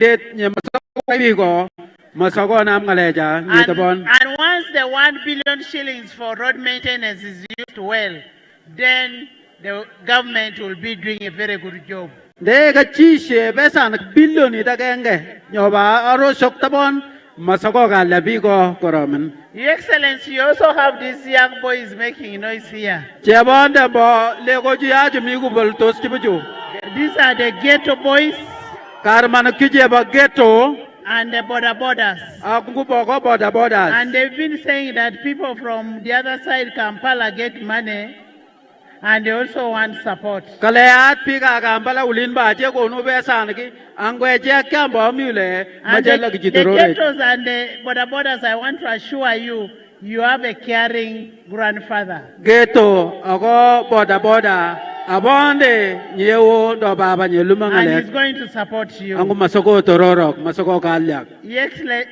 once the 1 billion shillings for road maintenance is used well, then the government will be doing a very good job. Your Excellency, you also have these young boys making noise here. These are the ghetto boys and the borders. And they've been saying that people from the other side, Kampala, get money and they also want support. The ghettos and the borders, I want to assure you, you have a caring grandfather. And he's going to support you.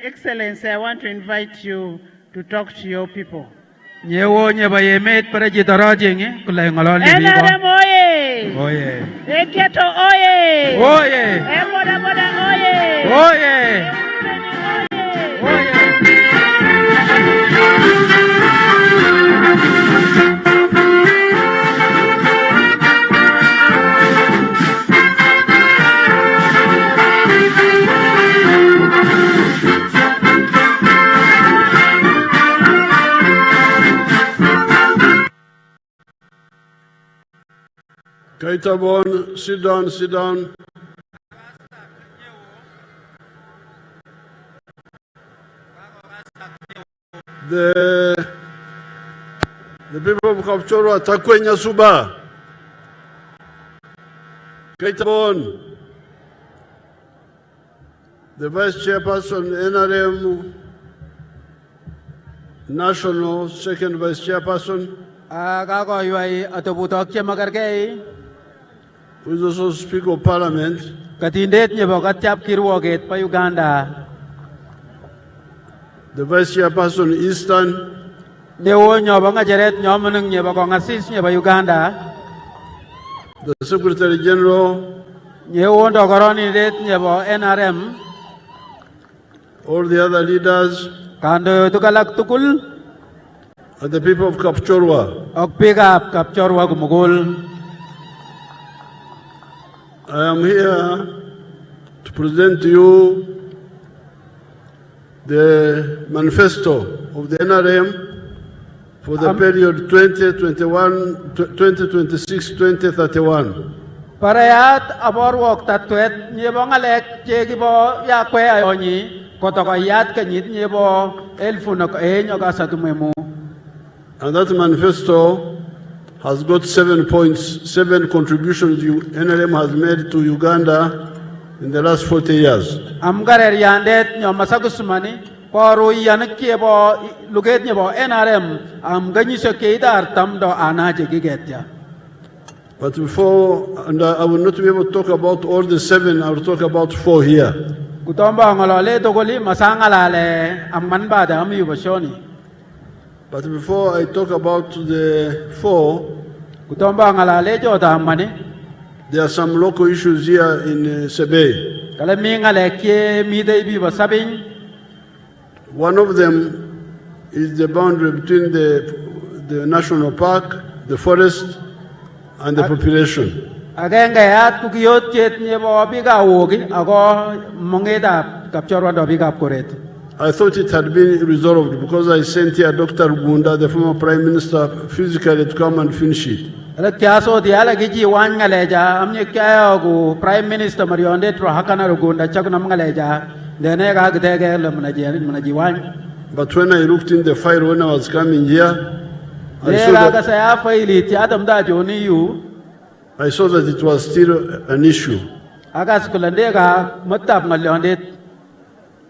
Excellency, I want to invite you to talk to your people. NRM oye! Ghetto oye! Boda oye! Kaitabon, sit down. The people of Kapchorwa, Takwenya Suba. Kaitabon, the Vice Chairperson, NRM National, Second Vice Chairperson, who is also Speaker of Parliament, the Vice Chairperson Eastern, the Secretary General, all the other leaders, and the people of Kapchorwa. I am here to present to you the manifesto of the NRM for the period 2026-2031. Parayat aborwok tatwet nyebo ngalek chegibo yakwe ayonyi kotokoyat kenyit nyebo elfu tumemu. And that manifesto has got 7 points, 7 contributions NRM has made to Uganda in the last 40 years. Amgarer yandet nyomasagusumani poru yankiebo luget nyebo NRM amganyisho keidar tamdo anaje gigetya. But before, and I will not be able to talk about all the 7, I will talk about 4 here. Kutomba ngolole togoli masangalale ammanbada amyubashoni. But before I talk about the 4, there are some local issues here in Sebe. One of them is the boundary between the national park, the forest, and the population. I thought it had been resolved because I sent here Dr. Uganda, the former Prime Minister, physically to come and finish it. Prime Minister but when I looked in the file when I was coming here, I saw that it was still an issue.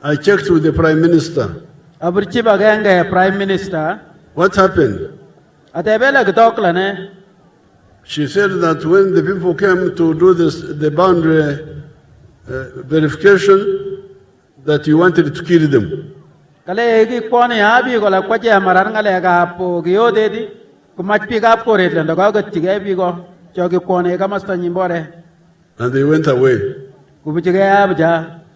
I checked with the Prime Minister. Prime Minister. What happened? She said that when the people came to do the boundary verification, that you wanted to kill them. And they went away.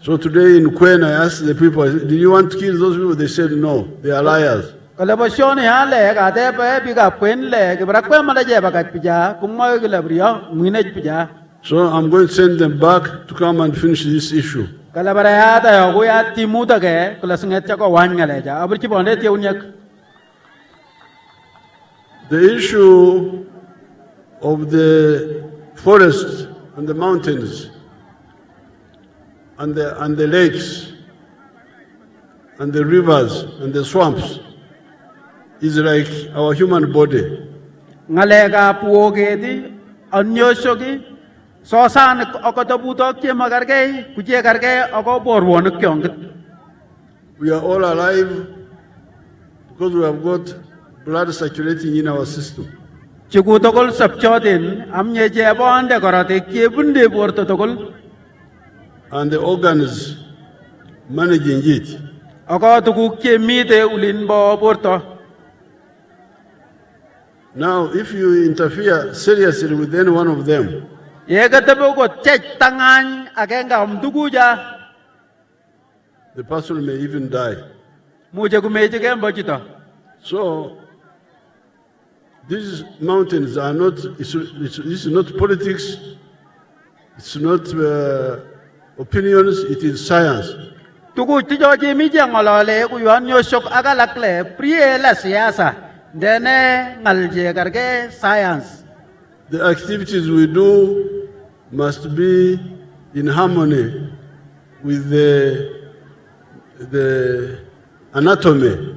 So today in Kwen, I asked the people, did you want to kill those people? They said no, they are liars. Kalabo Shoni hale ka te pe biga kwen le ke bra kwen mala je bagat pija kumoy ke labrio muinej pija. So I'm going to send them back to come and finish this issue. Kalabara ya ta yo go ya timuta ke kulasnget cha ko wanya le ja abri bonde te unyak. The issue of the forests and the mountains and the lakes and the rivers and the swamps is like our human body. Ngalega puoge di anyoshogi sosan okotobuto ke magarge kuje garge oko borwon kyong. We are all alive because we have got blood circulating in our system. Chikutokol sapchodin amye jebonde korate kebunde bortotokol. And the organs managing it. Oko tukuk ke mite ulin bo borto. Now, if you interfere seriously with any one of them, the person may even die. So, these mountains are not, this is not politics, it's not opinions, it is science. Science. The activities we do must be in harmony with the anatomy.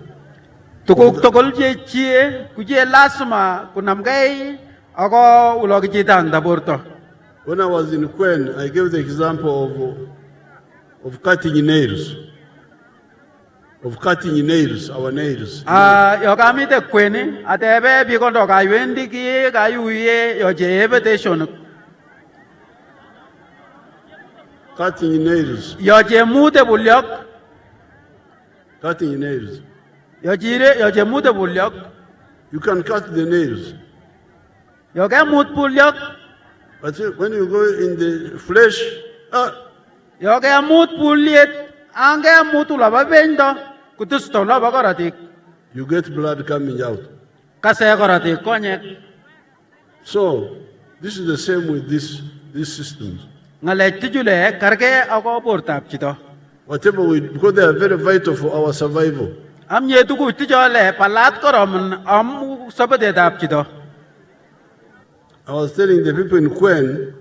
Tukuk tokol je chie kuje lasma kunamgai ako ulog jitang daburto. When I was in Kwen, I gave the example of cutting nails. Of cutting nails, our nails. Yokami te Kweni atebe bikondo ka yendi ki ka yuye yo jebe te shon. Cutting nails. Yo je mute bulyok. Cutting nails. Yo je mute bulyok. You can cut the nails. Yo ke mut bulyok. But when you go in the flesh, yo ke mut bulyet ange mutula babendo kutusto la bagaratik. You get blood coming out. Kase garatik konyek. So this is the same with these systems. Ngale tijule karke ako portap chito. Whatever because they are very vital for our survival. Am ye tuku tijole palat korom am sabade dap chito. I was telling the people in Kwen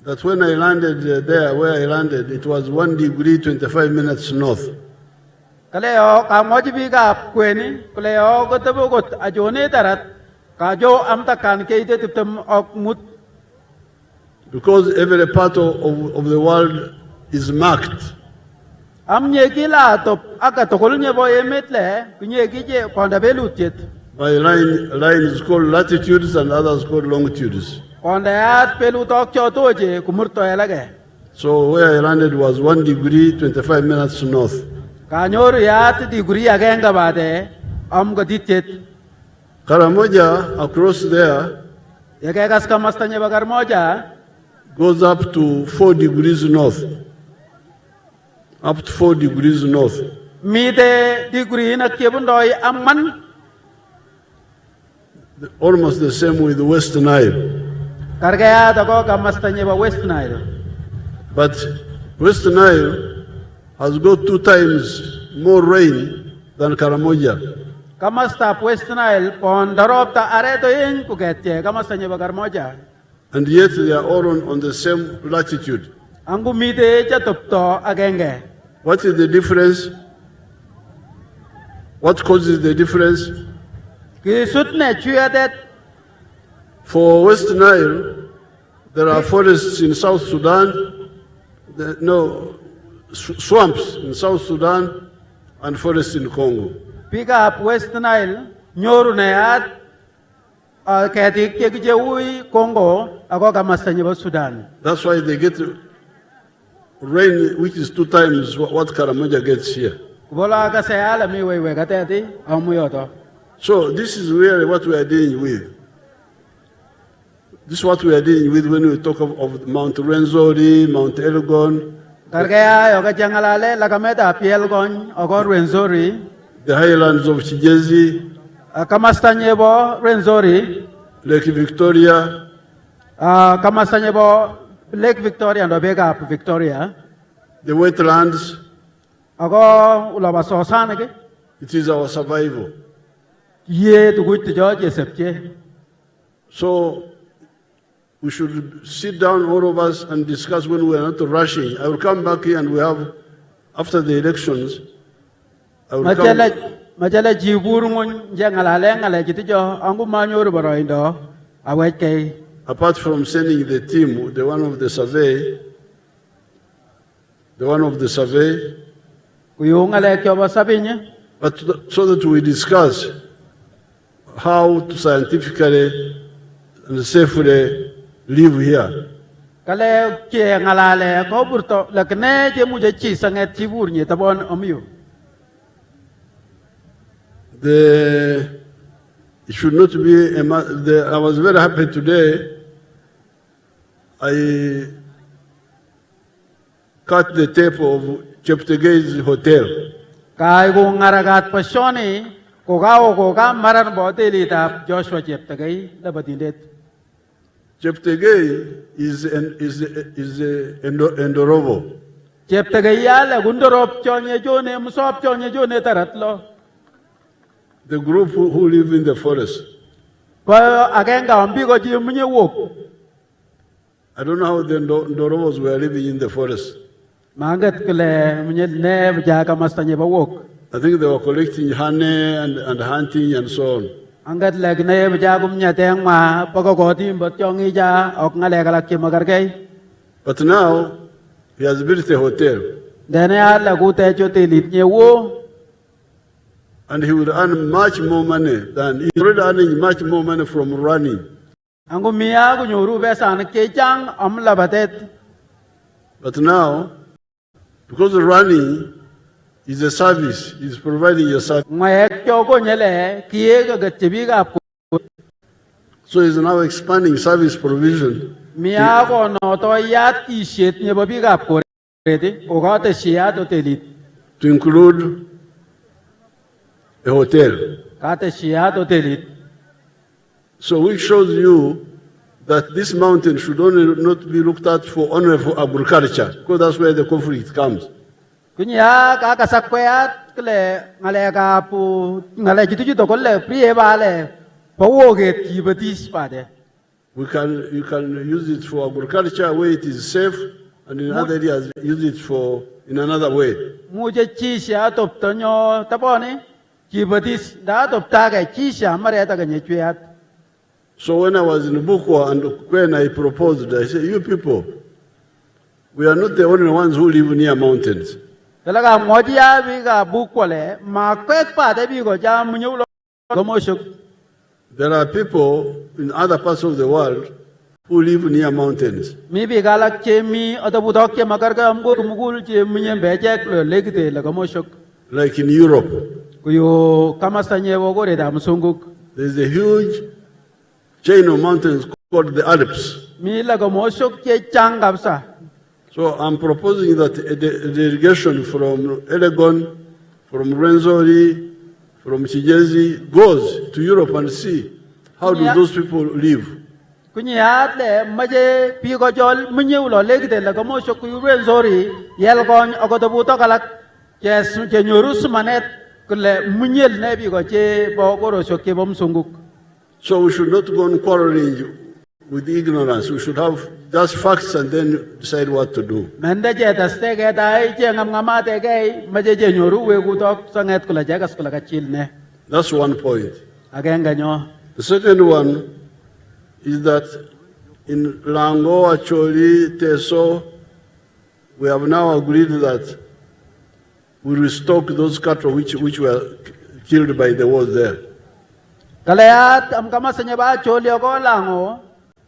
that when I landed there, where I landed, it was 1 degree 25 minutes north. Kaleo kamoji biga Kweni, kaleo gotabu got ajone tarat kajo amta kan keite tiptem ok mut. Because every part of the world is marked. Am nye kila top aka tokol nye bo emetle kunye kije konda belutet. By line is called latitudes and others called longitudes. So where I landed was 1 degree 25 minutes north. Karamoja across there goes up to 4 degrees north. Up to 4 degrees north. Almost the same with the West Nile. But West Nile has got 2 times more rain than Karamoja. And yet they are all on the same latitude. What is the difference? What causes the difference? For West Nile, there are forests in South Sudan, swamps in South Sudan, and forests in Congo. Pick up West Nile, Nyorunayat, Katik Congo, Agoga Sudan. That's why they get rain, which is 2 times what Karamoja gets here. So this is really what we are dealing with. This is what we are dealing with when we talk of Mount Renzori, Mount Elgon, Kargaya yoga jangalale lakameta piel gon ogor Rwenzori. the highlands of Chigezi, Kamastanyebo Rwenzori. Lake Victoria, Kamastanyebo Lake Victoria and Obega Victoria. the wetlands. Ago ulabasosanage. It is our survival. Ye to good to George Sepche. So we should sit down, all of us, and discuss when we are not rushing. I will come back here and we have, after the elections, I will come. Majala Jiburun Jangalalanga Jitijo, Angumanyo Boroindo, Awake. Apart from sending the team, the one of the survey, but so that we discuss how to scientifically and safely live here. Kale ke ngalale ko burto lakne je muje chi sanget chibur ni tabon omiu. It should not be I was very happy today. I cut the tape of Cheptegei's hotel. Kai go ngaragat pasoni ko ga maran boteli tap Joshua Cheptegei labatindet. Cheptegei is Endorobo. Cheptegei yala gundorop chonye jone musop chonye jone taratlo. The group who live in the forest. Pa agenga ambigo ji munye wok. I don't know how the Ndorobos were living in the forest. Mangat kele munye ne jaga mastanye ba wok. I think they were collecting honey and hunting and so on. Angat lagne bajagum nyateng ma pagogoti botchongi ja ok ngale kala kimagargei. But now he has built a hotel. Dene ala gute chote litnye wo. And he will earn much more money than he's already earning much more money from running. Angu miya gu nyuru besan kechang amla batet. But now, because the running is a service, he's providing a service. So he's now expanding service provision to include a hotel. So which shows you that this mountain should only not be looked at only for agriculture, because that's where the conflict comes. We you can use it for agriculture where it is safe, and in other areas use it in another way. So when I was in Bukwa and when I proposed, I said, you people, we are not the only ones who live near mountains. There are people in other parts of the world who live near mountains. Like in Europe, there's a huge chain of mountains called the Alps. So I'm proposing that a delegation from Elegon, from Rwenzori, from Chigezi goes to Europe and see how do those people live. So we should not go on quarreling with ignorance. We should have just facts and then decide what to do. That's one point. The second one is that in Lango, Acholi, Teso, we have now agreed that we restock those cattle which were killed by the war there. Kalayat am kama sanyaba choli ko lango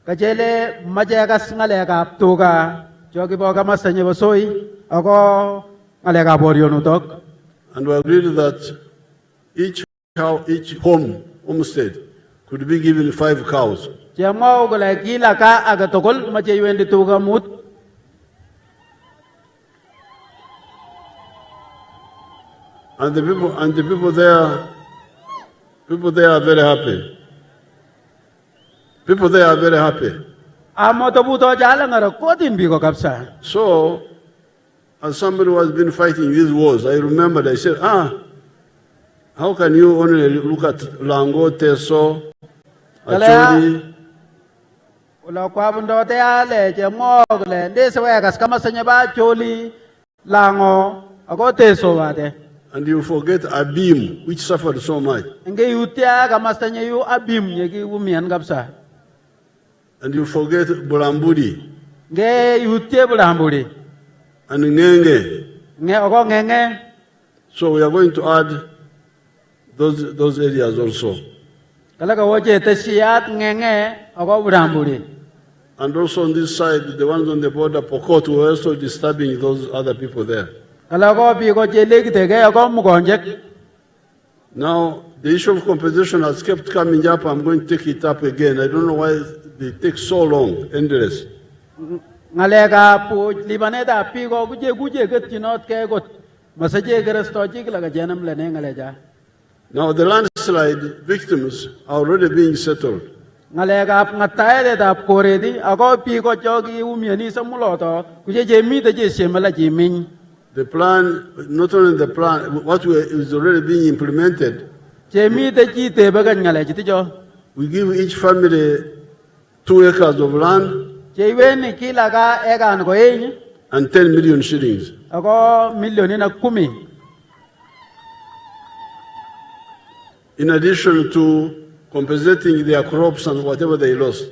kajele majagas ngalega tuga jogi bo kama sanyaba soi ako ngalega boriono tok. And we agreed that each homestead could be given 5 cows. Jamao gala gila ka agatokol majayendi tuga mut. And the people there are very happy. People there are very happy. So, as somebody who has been fighting these wars, I remembered, I said, how can you only look at Lango, Teso, Acholi? And you forget Abim, which suffered so much. And you forget Bulambudi. And Ngenge. So we are going to add those areas also. And also on this side, the ones on the border, Pokot, were also disturbing those other people there. Now, the issue of compensation has kept coming up. I'm going to take it up again. I don't know why they take so long, endless. Now, the landslide victims are already being settled. The plan, not only the plan, what is already being implemented. We give each family 2 acres of land and 10 million shillings. In addition to compensating their crops and whatever they lost.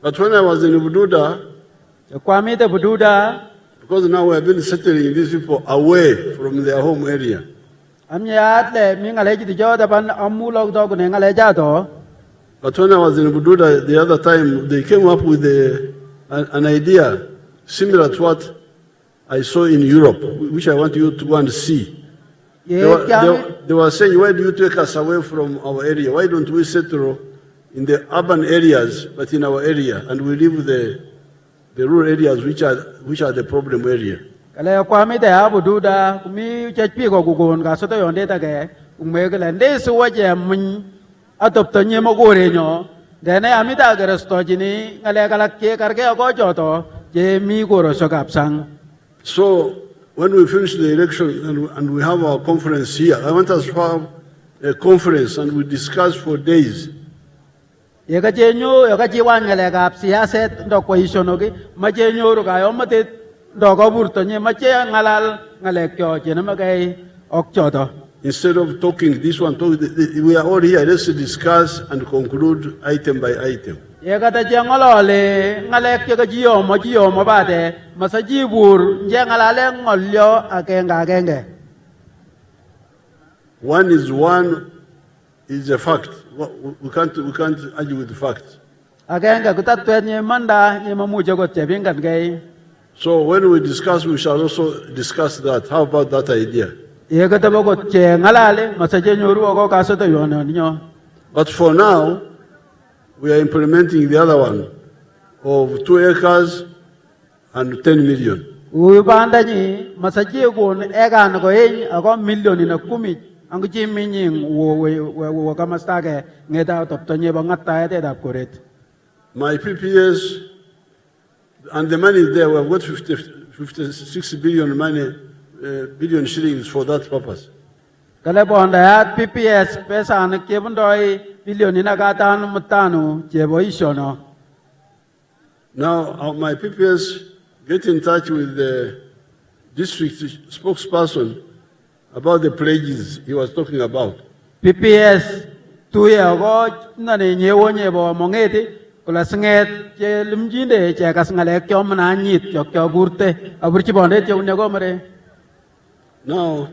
But when I was in Bududa, because now we have been settling these people away from their home area. But when I was in Bududa the other time, they came up with an idea similar to what I saw in Europe, which I want you to go and see. They were saying, why do you take us away from our area? Why don't we settle in the urban areas, but in our area, and we leave the rural areas, which are the problem area? So, when we finish the election and we have our conference here, I want us to have a conference and we discuss for days. And then instead of talking this one, we are all here, let's discuss and conclude item by item. One is a fact. We can't argue with the facts. So when we discuss, we shall also discuss that. How about that idea? But for now, we are implementing the other one of 2 acres and 10 million. My PPS and the money is there. We have got 56 billion billion shillings for that purpose. Now, my PPS get in touch with the district spokesperson about the pledges he was talking about. PPS 2 years ago, now,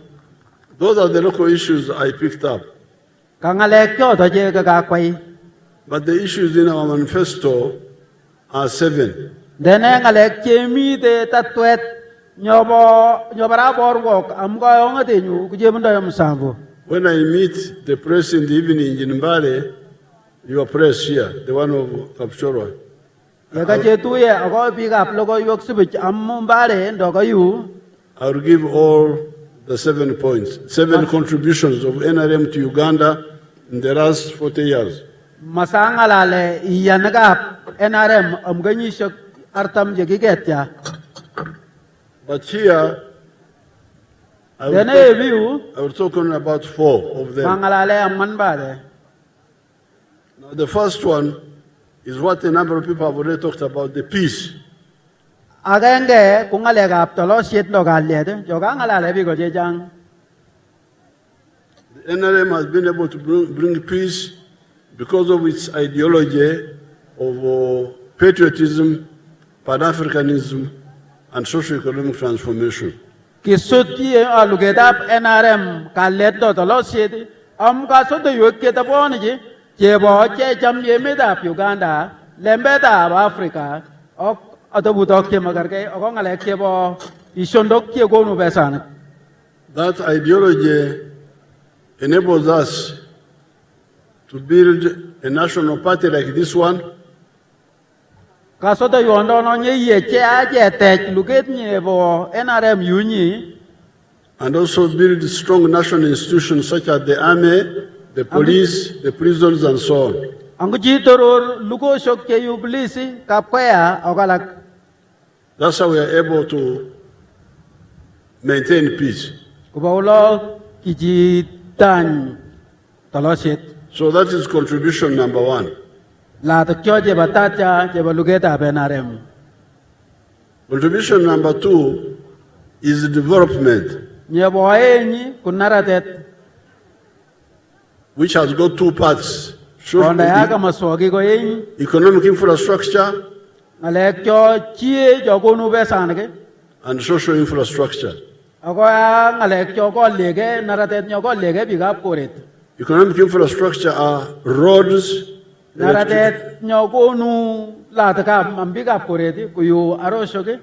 those are the local issues I picked up. But the issues in our manifesto are 7. When I meet the press in the evening in Mbale, your press here, the one of Kapchorwa, Yaka chetuye ako pick-up logo yok subich amumbare ndogo yu. I will give all the 7 points, 7 contributions of NRM to Uganda in the last 40 years. Masangalale iyanagap NRM amganyi shok artam jegigetya. But here, I will talk on about 4 of them. Mangalale ammanbade. Now, the first one is what a number of people have already talked about, the peace. Agenge kungalegap tolo shit logalede jogangalale bigo jejang. The NRM has been able to bring peace because of its ideology of patriotism, Pan-Africanism, and socio-economic transformation. Kisuti alugedap NRM kaleto tolo shit kasoto yuketa bonji jebo che jamyemeda Uganda lembeda Africa ok atabutok ke magarke okongale kebo ishondok ke gonu besan. That ideology enables us to build a national party like this one. Kasoto yondo no nye che aje tek luget nyebo NRM yunyi. And also build strong national institutions such as the army, the police, the prisons, and so on. Anguji toror lugo shok ke yu polisi kapkwaya ogalak. That's how we are able to maintain peace. Kubaulo kiji tan taloshit. So that is contribution number 1. La takyo je batacha je balugeta benarem. Contribution number 2 is development, Nyeboenyi kunaratet. which has got 2 parts. Onda yaga maswagi ko yin. Economic infrastructure Alekyo chie jogonu besanage. and social infrastructure. Ako alekyo ko lege naratet nyo ko lege bigap koret. Economic infrastructure are roads, Naratet nyo ko nu lataka ambigap koret kuyu aroshoge.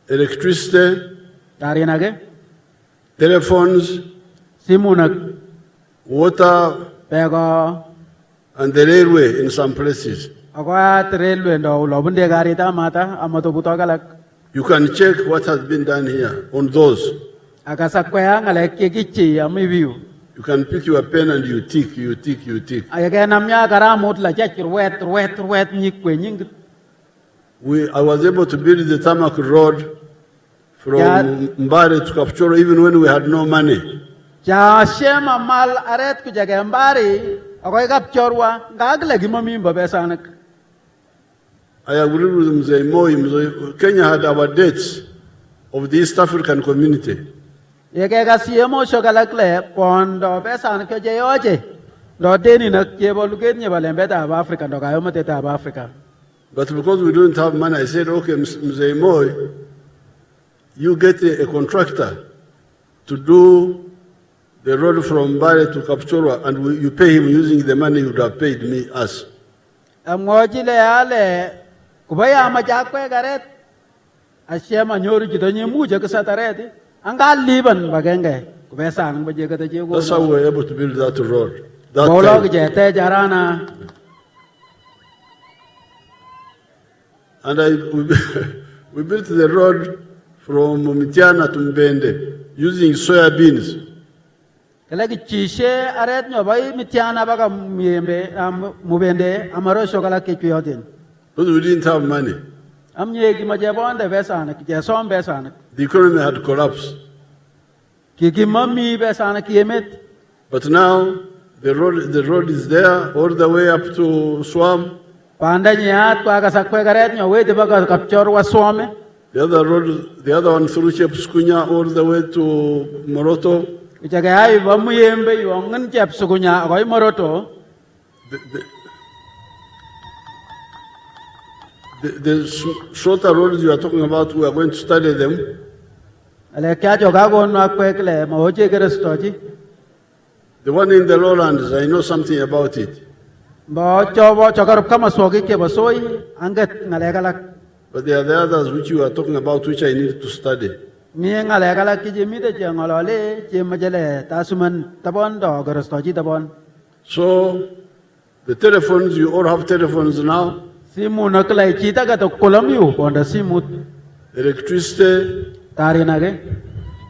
electricity, Tarinage. telephones, Simunak. water, Pego. and the railway in some places. Ako railway ndo lobunde garita mata amato butogalak. You can check what has been done here on those. Akasakwaya ngaleke kichi amibiu. You can pick your pen and you tick, you tick, you tick. Ayake namnya karamut la chachir wet nyikwe nying. I was able to build the tarmac road from Mbare to Kapchorwa even when we had no money. Ja shema mal aret kujage mbari akoy Kapchorwa ngagle gimamimba besanak. I agree with Museveni. Kenya had our dates of the East African community. Yeke kasiemo shogalakle pondo besanak je yoje. Do deni nak jebo luget nye balembeta of Africa do kayo mateta of Africa. But because we don't have money, I said, okay, Museveni, you get a contractor to do the road from Mbare to Kapchorwa, and you pay him using the money you would have paid me, us. Amwajile ale kubaya majakwe garet. Ashema nyoru jitonye muje kasatareti. Angal liban bagenge. Kubesan baje kata jego. That's how we were able to build that road. That Bolog jete jarana. And we built the road from Mitiana to Mbende using soybeans. Kalagi chishe aret nyobai mitiana baga miembe mubende amaro shokala kechuyotin. Because we didn't have money. Amye ki majebonde besana ki jasom besana. The economy had collapsed. Ki mami besana ki emet. But now the road is there all the way up to Swam. Panda nyat kwa kasakwe garet nyowe de baga Kapchorwa swame. The other one through Chepskunya all the way to Moroto. Ichage ai bamuyembe yongen Chepskunya akoy Moroto. The shorter roads you are talking about, we are going to study them. Ale kya joga go no akwekle moje gerestoji. The one in the lowlands, I know something about it. Bo chobo chokarup kama sogi ke basoi anget ngalegalak. But there are the others which you are talking about, which I need to study. Mi ngalegalak ki jimide jangolole jemajale tasuman tabon do gerestoji tabon. So, the telephones, you all have telephones now. Simu nakla chita ka to kolam yu ponda simut. electricity, Tari nage.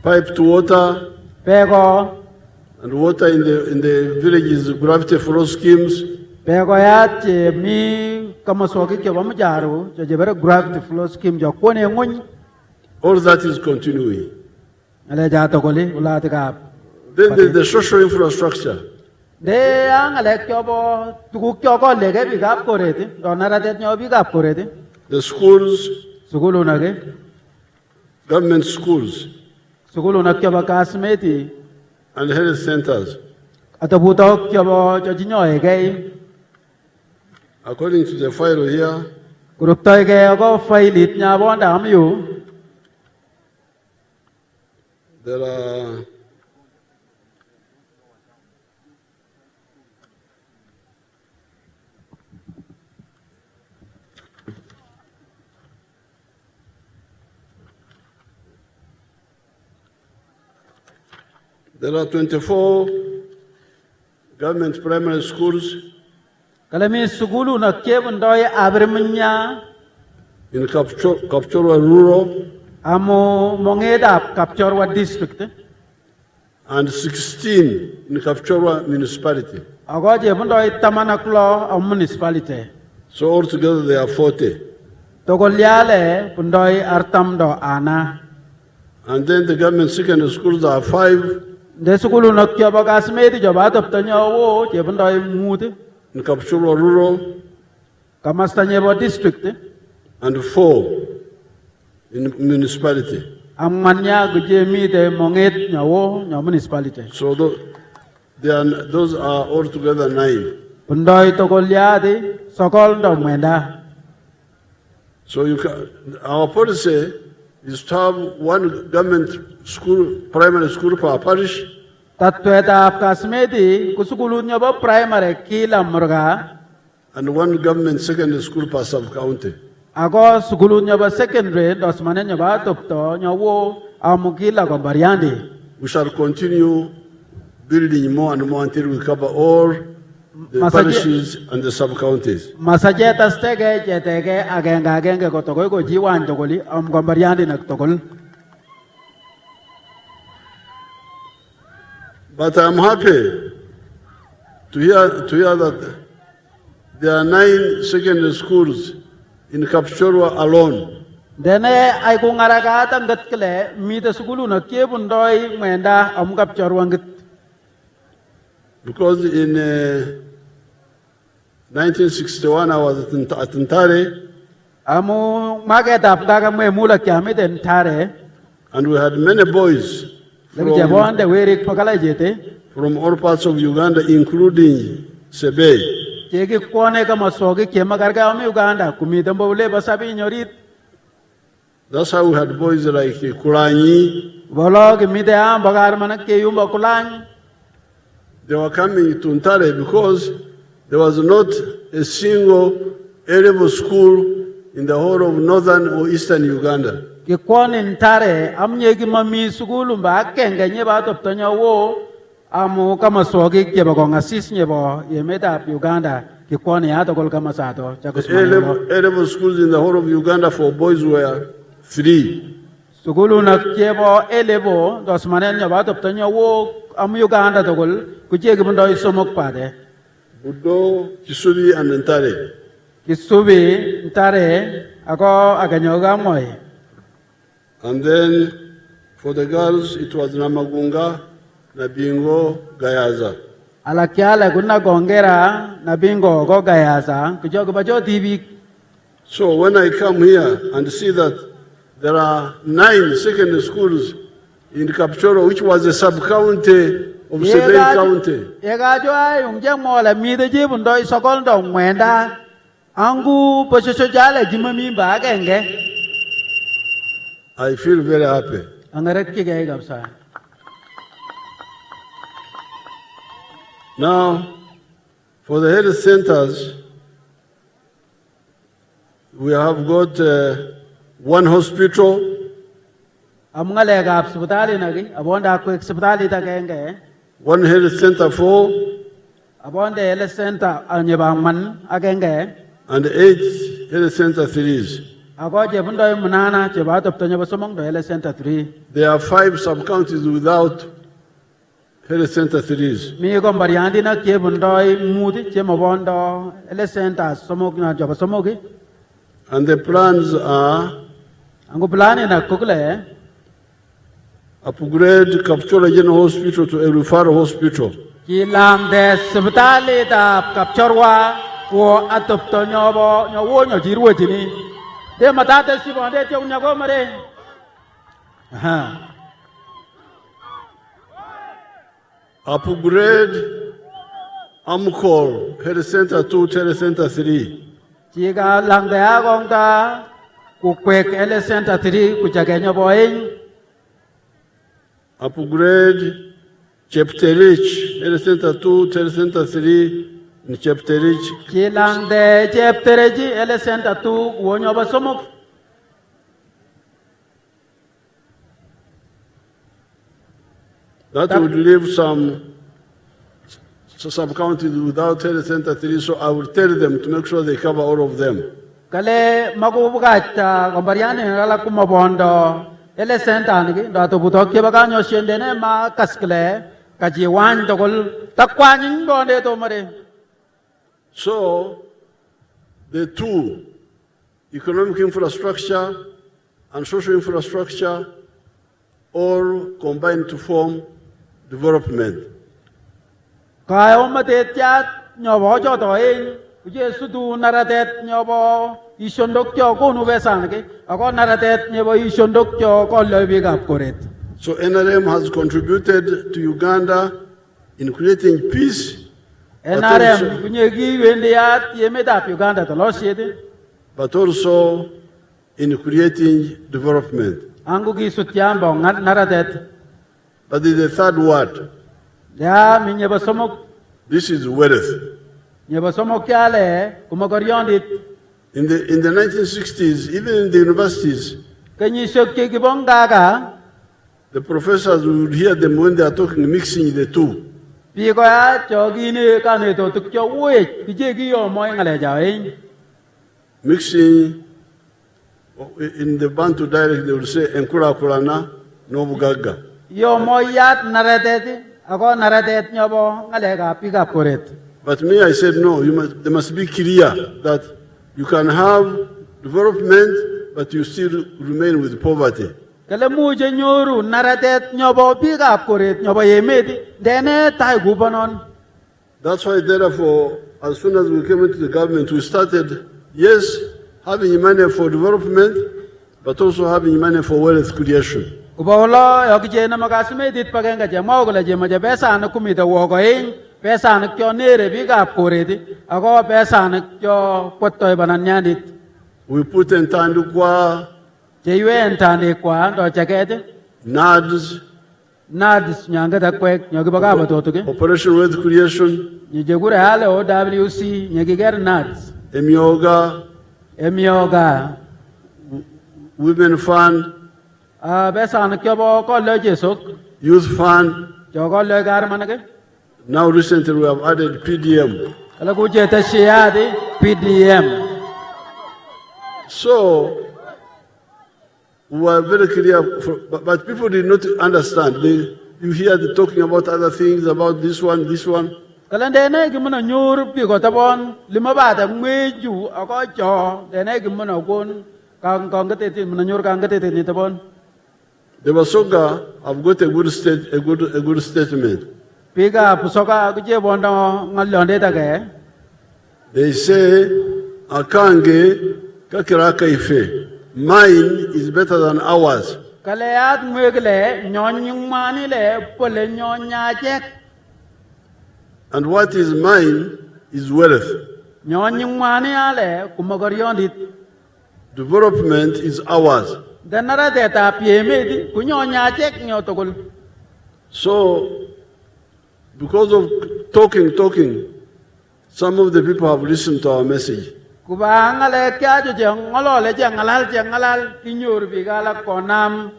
piped water, Pego. and water in the villages, gravity flow schemes. Pego ya che mi kamaswaki ke bamajaru. Je jebere gravity flow scheme jo kone ngony. All that is continuing. Ale jato koli ulat ka. Then there's the social infrastructure. De ang ale kyobo tuku kyoko lege bigap koreti. Donara det nyo bigap koreti. The schools, Sugulu nage. government schools, Sugulu nakyoba kasmeti. and health centers. Atabuto kyobo jojinyo ege. According to the file here, Grupto ege ako failit nya bonda amyu. there are There are 24 government primary schools Kalami sugulu na kebundoy abrimnya. in Kapchorwa rural Amo mongeda Kapchorwa district. and 16 in Kapchorwa municipality. Ako je bundoy tamanaklo a municipality. So altogether there are 40. Togolyale bundoy artam do ana. And then the government secondary schools are 5 De sugulu na kyoba kasmeti joba toptanya wo je bundoy mute. in Kapchorwa rural Kamastanya bo district. and 4 in municipality. Amanya guje mi de monget nyawo nya municipality. So those are altogether 9. Bundoy togolyade sokol do mwenda. So our policy is to have one government school, primary school per parish, Tatweta kasmeti kusugulu nyoba primary kila murga. and one government secondary school per sub-county. Ako sugulu nyoba secondary dosmane nyoba topto nyowo amukila ko bariandi. We shall continue building more and more until we cover all the parishes and the sub-counties. Masajeta stege jetege agenge ko tokoy ko jiwan tokoli am ko bariandi nak tokol. But I'm happy to hear that there are 9 secondary schools in Kapchorwa alone. Dene ay ko ngaragata ngat kle mi de sugulu na kebundoy mwenda am Kapchorwa ngit. Because in 1961 I was at Ntare, Amu mageta apdaga mwe mula kiami den tare. and we had many boys from From all parts of Uganda, including Sebe. That's how we had boys like Kulanyi. They were coming to Ntare because there was not a single A-level school in the whole of northern or eastern Uganda. Amu kama sogi kiba ko ngasis nyebo yemeta Uganda kikwani hata kol kama sato A-level schools in the whole of Uganda for boys were 3. sugulu na kibo elevo dos manen nyaba toptanya wo amu Uganda tokol kuche kibundo isomok pade Budo, Kisubi, and Ntare. Kisubi Ntare ako aganyoga moy. And then for the girls it was Namagunga, Nabingo, Gayaza. Alakiala kuna gongera Nabingo go Gayaza kujogo bajo TV. So when I come here and see that there are 9 secondary schools in Kapchorwa, which was a sub-county of Sebei County. Yegajo ay ungje mola mide jibundo isokol do mwenda angu posisho jale jimami ba genge. I feel very happy. Now, for the health centers, we have got one hospital, one health center for, and 8 health center 3s. Ako je bundoi munana je ba top tonyo basomong do ele center 3. There are 5 sub-counties without health center 3s. Mi ko bariandi na je bundoi mudi je mabondo ele center somog na jo basomogi. And the plans are Angu plani na kukule upgrade Kapchorwa General Hospital to a referral hospital. kilang de sebetali da Kapchorwa wo atop tonyo bo nyowo nyo jiru jini. De matate si bonde je unyago mare. Aha. Upgrade Amcol Health Center 2, Health Center 3. Jika lang de agong ta kukwek ele center 3 kujagenyo boing. Upgrade Chepterich Health Center 2, Health Center 3 in Chepterich. Kilang de Cheptereji ele center 2 wonyo basomok. That would leave some sub-counties without health center 3, so I will tell them to make sure they cover all of them. Kale magubugat kombariani ngala kumabondo ele center ngi do to butok ke baganyo shendene ma kaskle kajiwan tokol takwanin do ne to mare. So, the two, economic infrastructure and social infrastructure, all combine to form development. Kayo matetyat nyobo joto in uje sudu naratet nyobo ishondok jo ko nubesan ke ako naratet nyobo ishondok jo ko lobi gap koret. So NRM has contributed to Uganda in creating peace, NRM kunyegi wendiat yemedap Uganda to loshede but also in creating development. angu gi sutyambo naratet But there's a third word. ya minyeba somok This is wealth. nyeba somok yale kumagoryondit In the 1960s, even in the universities, kanyi shokke gibongaga the professors would hear them when they are talking, mixing the two. Piko ya chogini kane to tukyo uwe kijegi yo moy ngale jawe. Mixing in the Bantu dialect, they would say, Enkura Kurana, no Bugaga. Yo moyat naratet ako naratet nyobo ngale ga pick koret. But me, I said, no, there must be clear that you can have development, but you still remain with poverty. Kale muje nyoru naratet nyobo pick koret nyobo yemedi dene tai gubanon. That's why, therefore, as soon as we came into the government, we started, yes, having money for development, but also having money for wealth creation. Kubolo yokije na magasime dit pagenga je mogole je maje pesa na kumita wogo in pesa na kyo nere pick koret ako pesa na kyo potto bananyandit. We put in Tandukwa, Jeywe entande kwa ndo chakete NADS, NADS nyangata kwek nyogibaga batotuke Operation Wealth Creation, nyejegure hale OWC nyegiger NADS emioga Women Fund, besa anakyobo ko leje sok Youth Fund. jogo le gar manake Now recently we have added PDM. kala kuje tashiyadi PDM. So we are very clear, but people did not understand. You hear them talking about other things, about this one. Kala ndene gimuna nyur pi ko tabon limabata ngweju ako jo dene gimuna gon kang gete muna nyur kang gete ni tabon. The Basoga have got a good statement. Piga pusoka kuje bondo ngalonde tage. They say, Akange kakiraka ife. Mine is better than ours. Kaleat mwegle nyonyung mani le pole nyonyajek. And what is mine is wealth. Nyonyung mani ale kumagoryondit. Development is ours. Danara deta piemedi kunyonyajek nyotokol. So, because of talking, some of the people have listened to our message. Kubangale kya je ngolole je ngalal kinyor bigala konam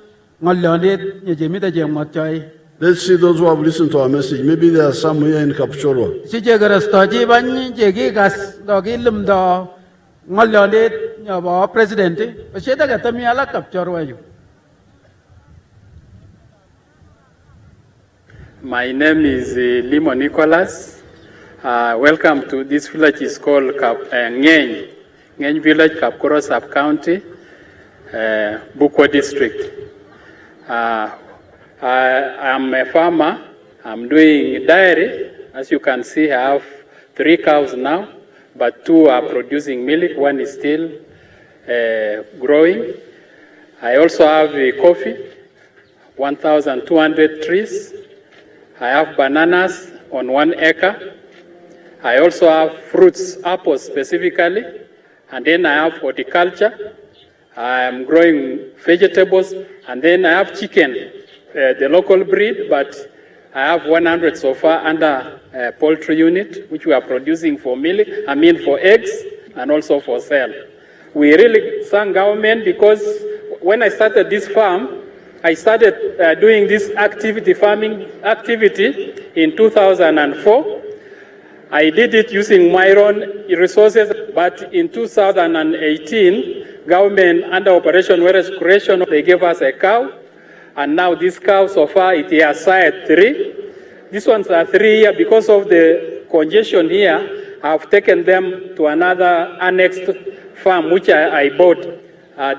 ngolondit nyejemita je motjoy. Let's see those who have listened to our message. Maybe there are some here in Kapchorwa. Si je garastoji ban je gigas dogi lumdo ngolyondit nebo president boisiet age temi alak Kapchorwa yu. My name is Limo Nicholas. Welcome to this village. Is called Ngeny village, Kapchorwa sub-county, Bukwa district. I am a farmer. I'm doing dairy. As you can see, I have 3 cows now, but 2 are producing milk. 1 is still growing. I also have coffee, 1,200 trees. I have bananas on 1 acre. I also have fruits, apples specifically, and then I have horticulture. I am growing vegetables, and then I have chicken, the local breed, but I have 100 so far under a poultry unit, which we are producing for milk, for eggs, and also for sale. We really thank government because when I started this farm, I started doing this farming activity in 2004. I did it using my own resources, but in 2018, government under Operation Whereas Creation, they gave us a cow, and now this cow so far it has sired 3. These ones are 3 years. Because of the congestion here, I've taken them to another annexed farm which I bought.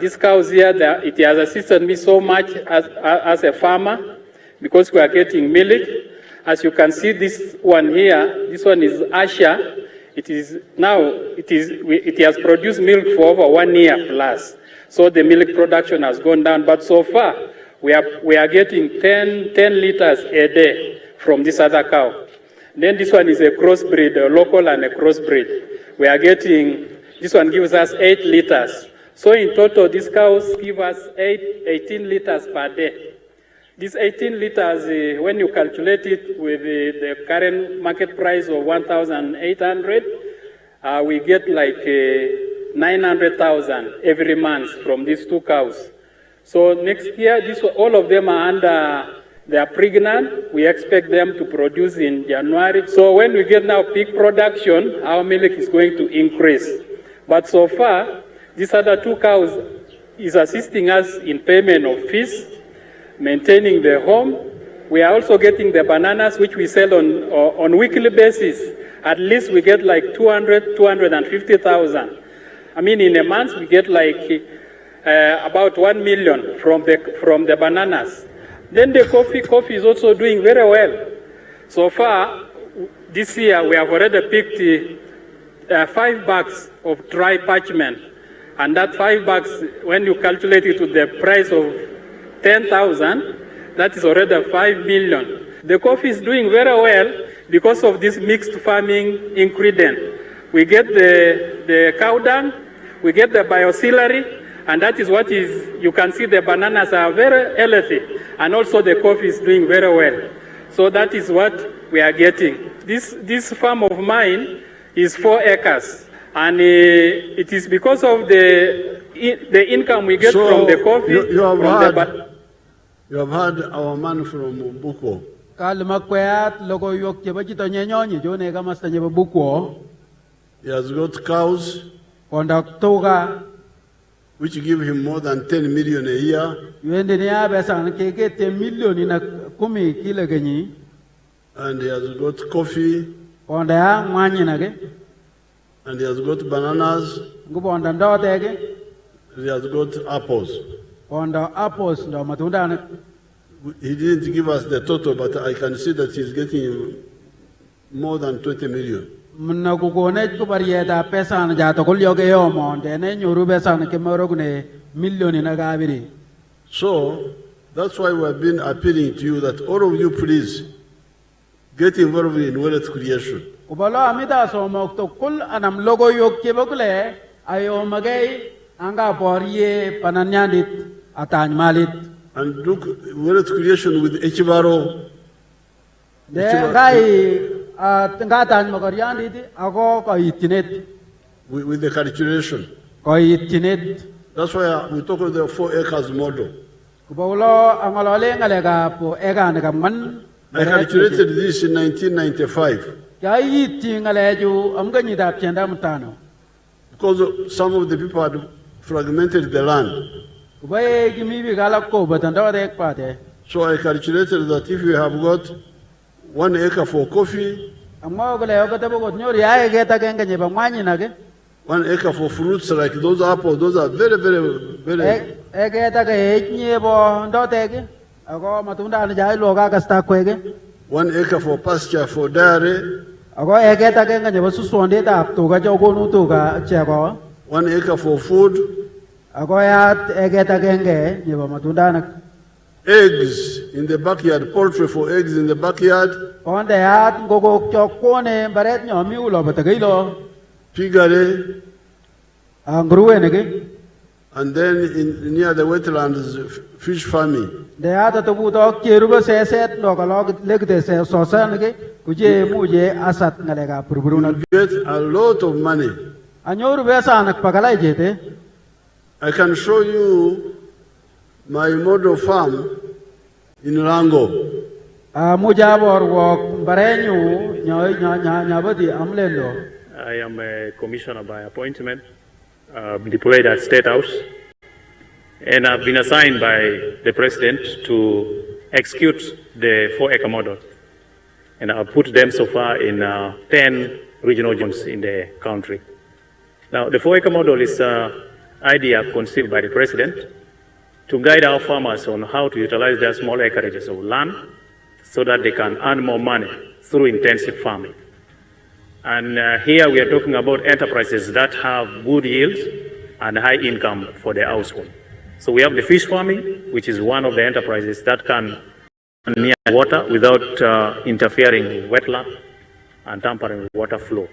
These cows here, it has assisted me so much as a farmer because we are getting milk. As you can see, this one here, this one is Asha. It has produced milk for over 1 year plus. So the milk production has gone down. But so far, we are getting 10 liters a day from this other cow. Then this one is a crossbreed, a local and a crossbreed. We are getting, this one gives us 8 liters. So in total, these cows give us 18 liters per day. These 18 liters, when you calculate it with the current market price of 1,800, we get like 900,000 every month from these 2 cows. So next year, all of them are they are pregnant. We expect them to produce in January. So when we get now peak production, our milk is going to increase. But so far, these other 2 cows is assisting us in payment of fees, maintaining the home. We are also getting the bananas, which we sell on weekly basis. At least we get like 250,000. In a month we get like about 1 million from the bananas. Then the coffee is also doing very well. So far, this year we have already picked 5 bags of dry parchment, and that 5 bags, when you calculate it with the price of 10,000, that is already 5 million. The coffee is doing very well because of this mixed farming ingredient. We get the cow dung, we get the bioauxiliary, and that is what you can see the bananas are very healthy, and also the coffee is doing very well. So that is what we are getting. This farm of mine is 4 acres, and it is because of the income we get from the coffee. You have heard our man from Bukwa. He has got cows which give him more than 10 million a year. And he has got coffee. And he has got bananas. He has got apples. He didn't give us the total, but I can see that he's getting more than 20 million. So that's why we have been appealing to you that all of you please get involved in wealth creation. And do wealth creation with Echibaro. With the calculation. That's why we talk about the 4 acres model. I calculated this in 1995. because some of the people had fragmented the land. So I calculated that if you have got 1 acre for coffee, 1 acre for fruits like those apples, those are very, very, very. 1 acre for pasture, for dairy. 1 acre for food. Eggs in the backyard, poultry for eggs in the backyard. Piggery. And then near the wetlands, fish farming. You get a lot of money. I can show you my model farm in Lango. I am a commissioner by appointment, deployed at State House, and I've been assigned by the President to execute the 4-acre model. And I've put them so far in 10 regional zones in the country. Now, the 4-acre model is an idea conceived by the President to guide our farmers on how to utilize their small acreages of land so that they can earn more money through intensive farming. And here we are talking about enterprises that have good yields and high income for the household. So we have the fish farming, which is one of the enterprises that can near water without interfering with wetland and tampering with water flow.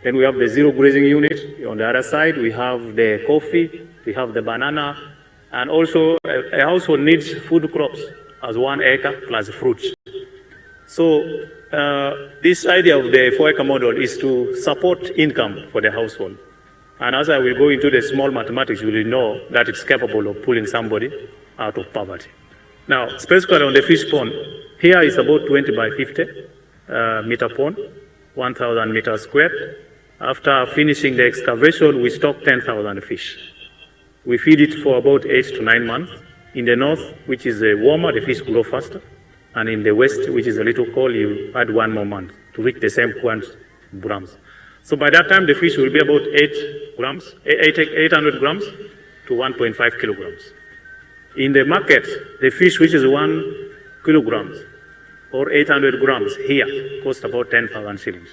Then we have the zero grazing unit. On the other side, we have the coffee, we have the banana, and also a household needs food crops as 1 acre plus fruits. So this idea of the 4-acre model is to support income for the household. And as I will go into the small mathematics, you will know that it's capable of pulling somebody out of poverty. Now, specifically on the fish pond, here is about 20 by 50 meter pond, 1,000 meters squared. After finishing the excavation, we stock 10,000 fish. We feed it for about 8 to 9 months. In the north, which is warmer, the fish grow faster. And in the west, which is a little cold, you add 1 more month to reach the same quantity of grams. So by that time, the fish will be about 800 grams to 1.5 kilograms. In the market, the fish which is 1 kilograms or 800 grams here costs about 10,000 shillings.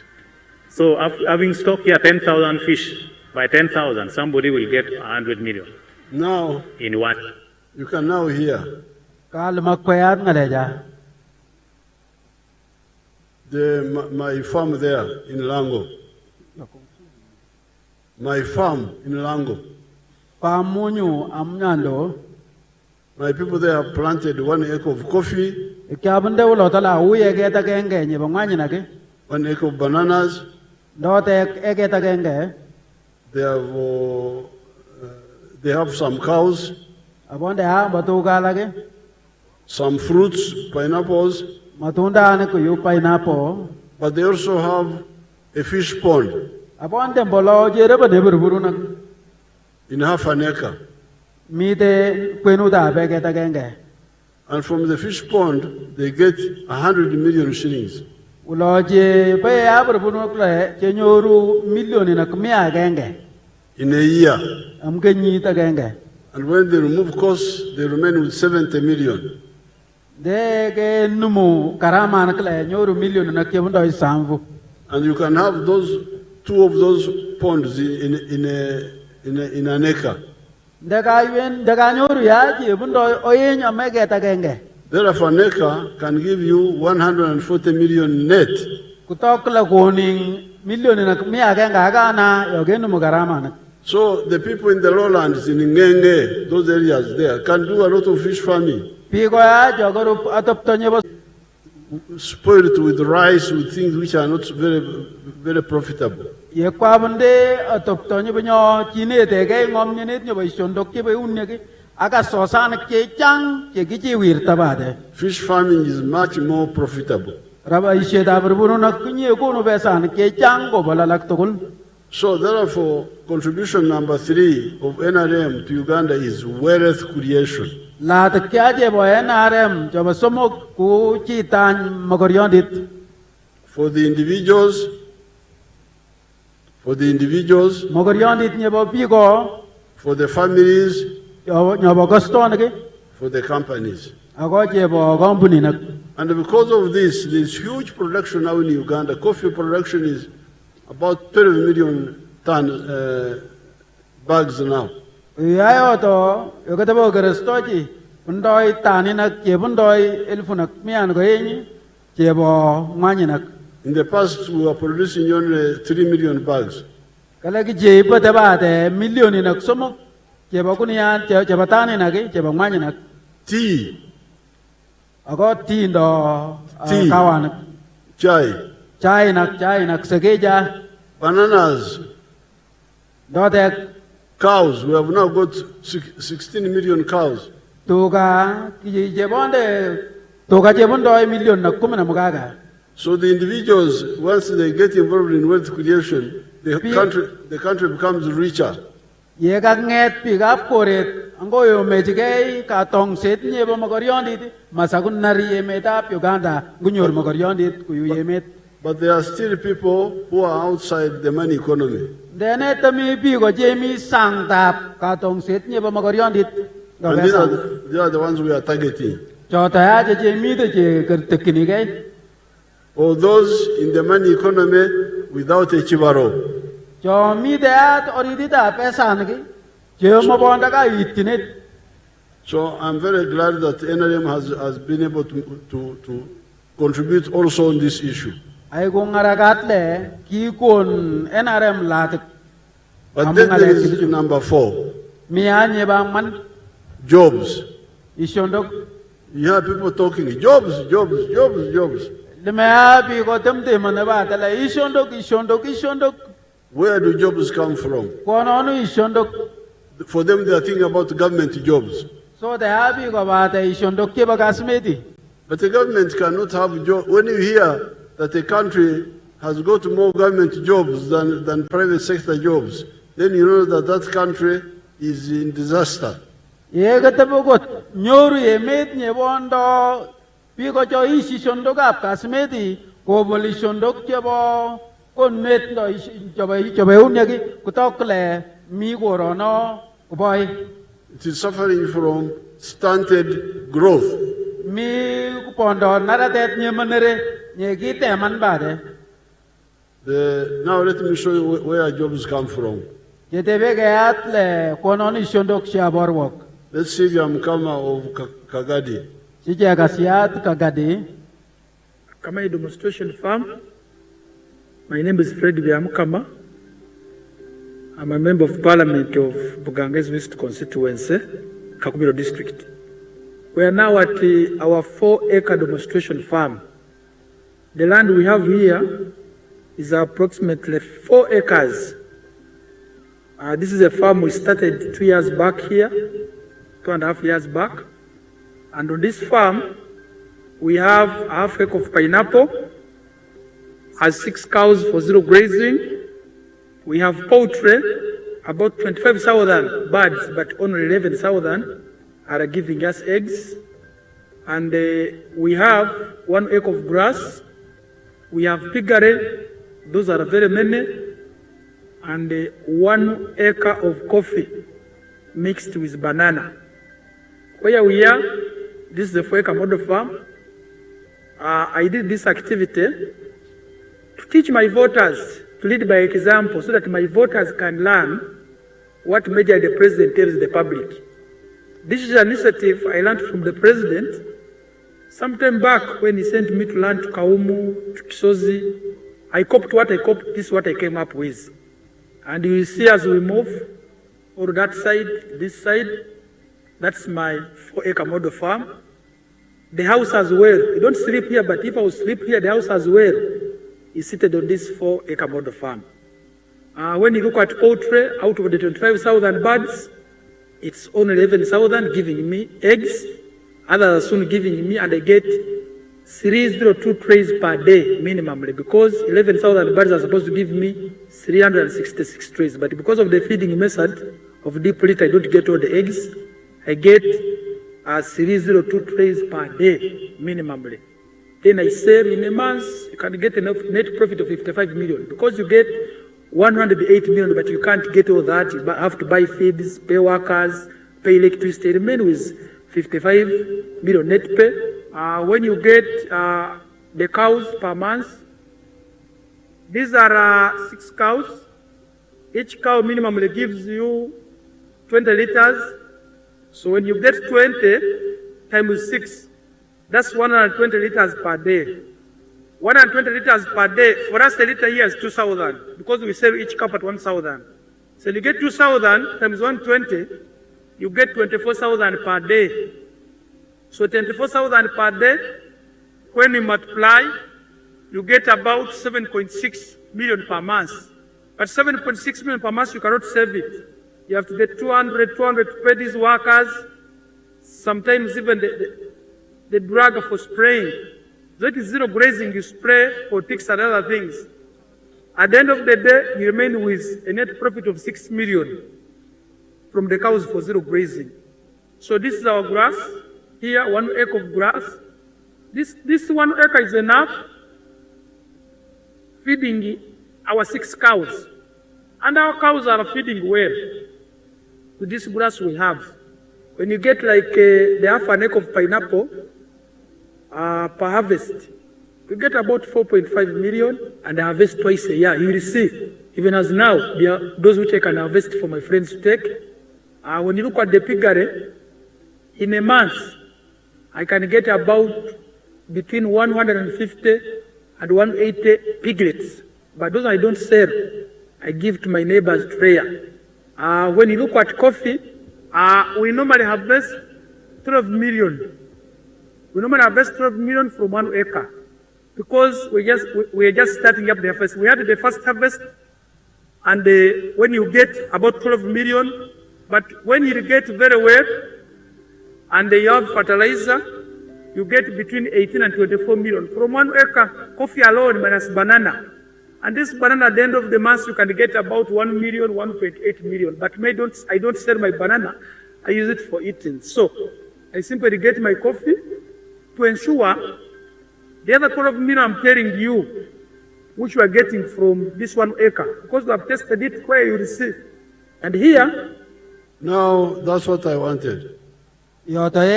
So having stock here 10,000 fish, by 10,000, somebody will get 100 million. Now, in one. You can now hear. My farm there in Lango. My farm in Lango. My people there have planted 1 acre of coffee, 1 acre of bananas. They have some cows, some fruits, pineapples, but they also have a fish pond in half an acre. And from the fish pond, they get 100 million shillings. In a year. And when they remove costs, they remain with 70 million. And you can have two of those ponds in an acre. Therefore, an acre can give you 140 million net. So the people in the lowlands, in Ngenge, those areas there, can do a lot of fish farming. Spoiled with rice, with things which are not very, very profitable. Fish farming is much more profitable. So therefore, contribution number 3 of NRM to Uganda is wealth creation. La ta kya je bo NRM jo ba somok ku chi tan mogoryondit For the individuals, mogoryondit nye bo bigo for the families, nyo bo gaston ke for the companies. ago je bo company nak. And because of this, there's huge production now in Uganda. Coffee production is about 12 million bags now. Yayo to yo kata bo garastoji undoi tani nak je bundoi elfu nak mian go yin je bo ngani nak. In the past, we were producing only 3 million bags. Kala ki je pa ta ba de million nak somok je bo kunian je ba tani nak je bo ngani nak. Tea, Ago tea do Tea. kawan chai, chai nak segeja bananas, do tek cows. We have now got 16 million cows. tuga ki je bonde tuga je bundoi million nak kumana mugaga. So the individuals, once they get involved in wealth creation, the country becomes richer. Ye ka nget pi gap koret ango yo mejige ka tong set nye bo mogoryondit masagun nari yemetap Uganda gunyor mogoryondit kuyu yemet. But there are still people who are outside the money economy. Dene tami pi go jemi sang tap ka tong set nye bo mogoryondit. And these are the ones we are targeting. Chota ya je jemi de je kertekini gay. Or those in the money economy without a chibaro. Jo mi de at oridita pesan ki je mo bonda ka itinit. So I'm very glad that NRM has been able to contribute also on this issue. Ay kung ngaragat ki kon NRM lat. But then there is number 4, Mi anye bang man jobs. isyondok. You have people talking, jobs. Lemaya bi ko temte manaba tala isyondok. Where do jobs come from? Kono no isyondok. For them, they are thinking about government jobs. So the happy ko ba ta isyondok ke bagasmeti. But the government cannot have jobs. When you hear that a country has got more government jobs than private sector jobs, then you know that country is in disaster. Ye ka tabugot nyoru yemet nye bondo bi ko cho isyondok ap kasmeti ko bol isyondok ke bo kon net do jobe unyagi kutokle mi gorono boy. It is suffering from stunted growth. Mi pondo naratet nye manere nye kite man bade. Now let me show you where jobs come from. Jetebe gayat le kono ni isyondok siya borwok. Let's see Mkama of Kagadi. Sija kasiat kagadi. Kama a demonstration farm. My name is Fred Byamukama. I'm a member of parliament of Buganges West constituency, Kakubiro district. We are now at our 4-acre demonstration farm. The land we have here is approximately 4 acres. This is a farm we started 2 years back here, 2.5 years back. And on this farm, we have a half acre of pineapple, has 6 cows for 0 grazing. We have poultry, about 25,000 birds, but only 11,000 are giving us eggs. And we have 1 acre of grass. We have piggery, those are very many. And 1 acre of coffee mixed with banana. Where we are, this is the 4-acre model farm. I did this activity to teach my voters to lead by example so that my voters can learn what measure the president tells the public. This is an initiative I learned from the president sometime back when he sent me to learn to Kaumu, to Kisozi. I copied what I copied, this is what I came up with. And you will see as we move, or that side, this side, that's my 4-acre model farm. The house as well, you don't sleep here, but if I would sleep here, the house as well is seated on this 4-acre model farm. When you look at poultry, out of the 25,000 birds, it's only 11,000 giving me eggs. Others are soon giving me, and I get 302 trays per day minimally, because 11,000 birds are supposed to give me 366 trays. But because of the feeding method of deep litter, I don't get all the eggs. I get 302 trays per day minimally. Then I sell in a month, you can get enough net profit of 55 million, because you get 108 million, but you can't get all that. You have to buy feeds, pay workers, pay electricity. Remain with 55 million net pay. When you get the cows per month, these are 6 cows. Each cow minimally gives you 20 liters. So when you get 20 times 6, that's 120 liters per day. 120 liters per day. For us, a liter here is 2,000, because we sell each cup at 1,000. So you get 2,000 times 120, you get 24,000 per day. So 24,000 per day, when you multiply, you get about 7.6 million per month. But 7.6 million per month, you cannot save it. You have to get 200 to pay these workers, sometimes even the drug for spraying. That is zero grazing, you spray for ticks and other things. At the end of the day, you remain with a net profit of 6 million from the cows for zero grazing. So this is our grass. Here, 1 acre of grass. This 1 acre is enough feeding our 6 cows. And our cows are feeding well with this grass we have. When you get like the half an acre of pineapple per harvest, you get about 4.5 million, and I harvest twice a year. You will see, even as now, there are those which I can harvest for my friends to take. When you look at the piggery, in a month, I can get about between 150 and 180 piglets. But those I don't sell, I give to my neighbor's prayer. When you look at coffee, we normally harvest 12 million. We normally harvest 12 million from 1 acre, because we're just starting up the harvest. We had the first harvest, and when you get about 12 million, but when you irrigate very well, and you have fertilizer, you get between 18 and 24 million. From 1 acre, coffee alone minus banana. And this banana, at the end of the month, you can get about 1 million, 1.8 million. But I don't sell my banana, I use it for eating. So I simply get my coffee to ensure the other 12 million I'm telling you, which you are getting from this 1 acre, because we have tested it where you receive. And here, now that's what I wanted. You have heard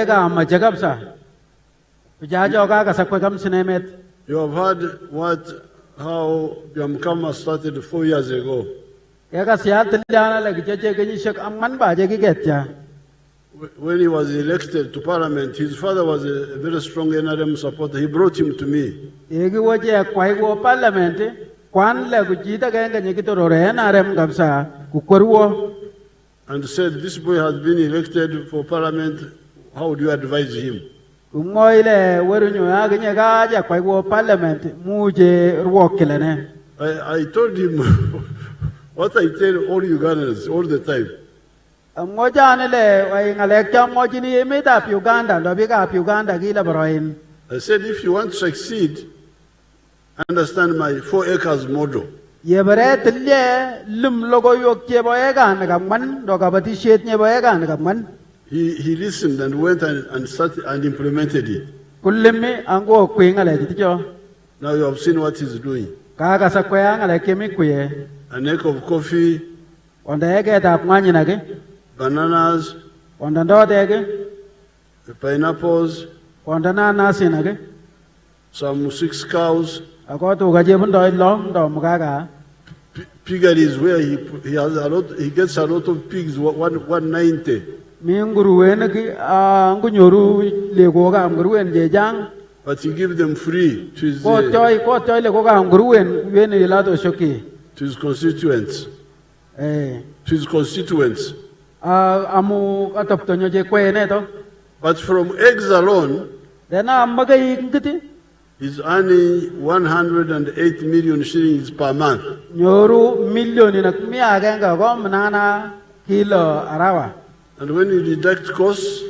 how Byamkama started 4 years ago. When he was elected to parliament, his father was a very strong NRM supporter. He brought him to me. And said, this boy has been elected for parliament, how would you advise him? I told him what I tell all Ugandans all the time. I said, if you want to succeed, understand my 4 acres model. He listened and went and started and implemented it. Now you have seen what he's doing. An acre of coffee, bananas, pineapples, some 6 cows. Piggery is where he gets a lot of pigs, 190. But he gives them free to his constituents. But from eggs alone, he's earning 108 million shillings per month. And when you deduct costs,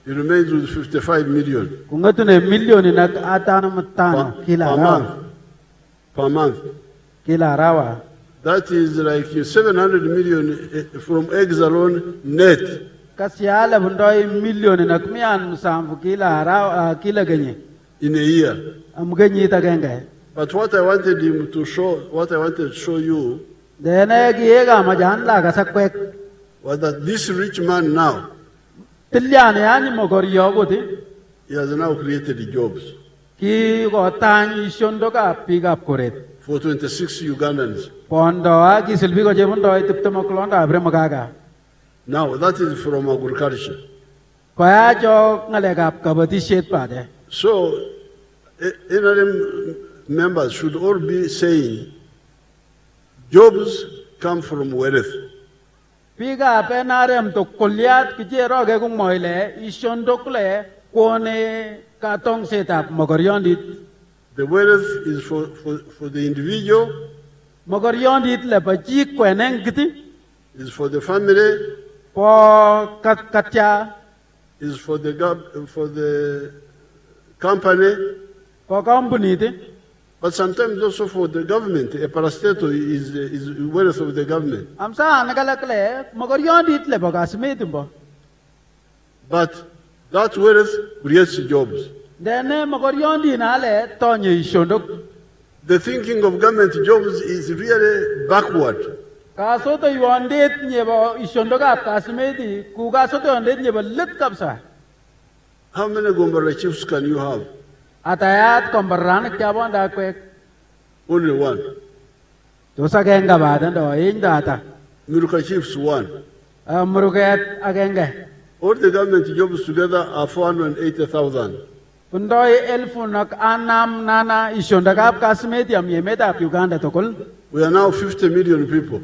He remains with 55 million Kungatune million na atano matano kila per rawa. month. Per month. Kila rawa. That is like 700 million from eggs alone net. Kasiala bundoi million na kumian samfu kila rawa kila genye. In a year. Amgenye itagenge. But what I wanted him to show, what I wanted to show you, Dene giega majanla kasakwek. was that this rich man now, Tilyani yani mogori yoguti. he has now created jobs Ki go tany shondoka pick up koret. for 26 Ugandans. Pondo agi silbi ko jebun doi tipto maklonda abre magaga. Now that is from agriculture. Kaya jo ngalegap kabati shet pade. So, NRM members should all be saying, jobs come from wealth. Piga penarem to kuliat kije roge kung moile ishondokle kone katong setap mogoryondit. The wealth is for the individual, Mogoryondit le pachi kweneng kiti is for the family, po katya is for the company, po company ti. but sometimes also for the government. A parastato is wealth of the government. Amsa nagalakle mogoryondit le bogasmetimbo. But that wealth creates jobs. Dene mogoryondi nale tonye ishondok. The thinking of government jobs is really backward. Kasoto yondet nyebo ishondokap kasmeti ku kasoto yondet nyebo lit kapsa. How many Gombara chiefs can you have? Atayat kombaran kya bonda kwek. Only one. Dosa genga badan do indata. Miruka chiefs, one. Muruget agenge. All the government jobs together are 480,000. Pundoi elfunak anam nana ishondakap kasmeti am yemeta Uganda tokol. We are now 50 million people.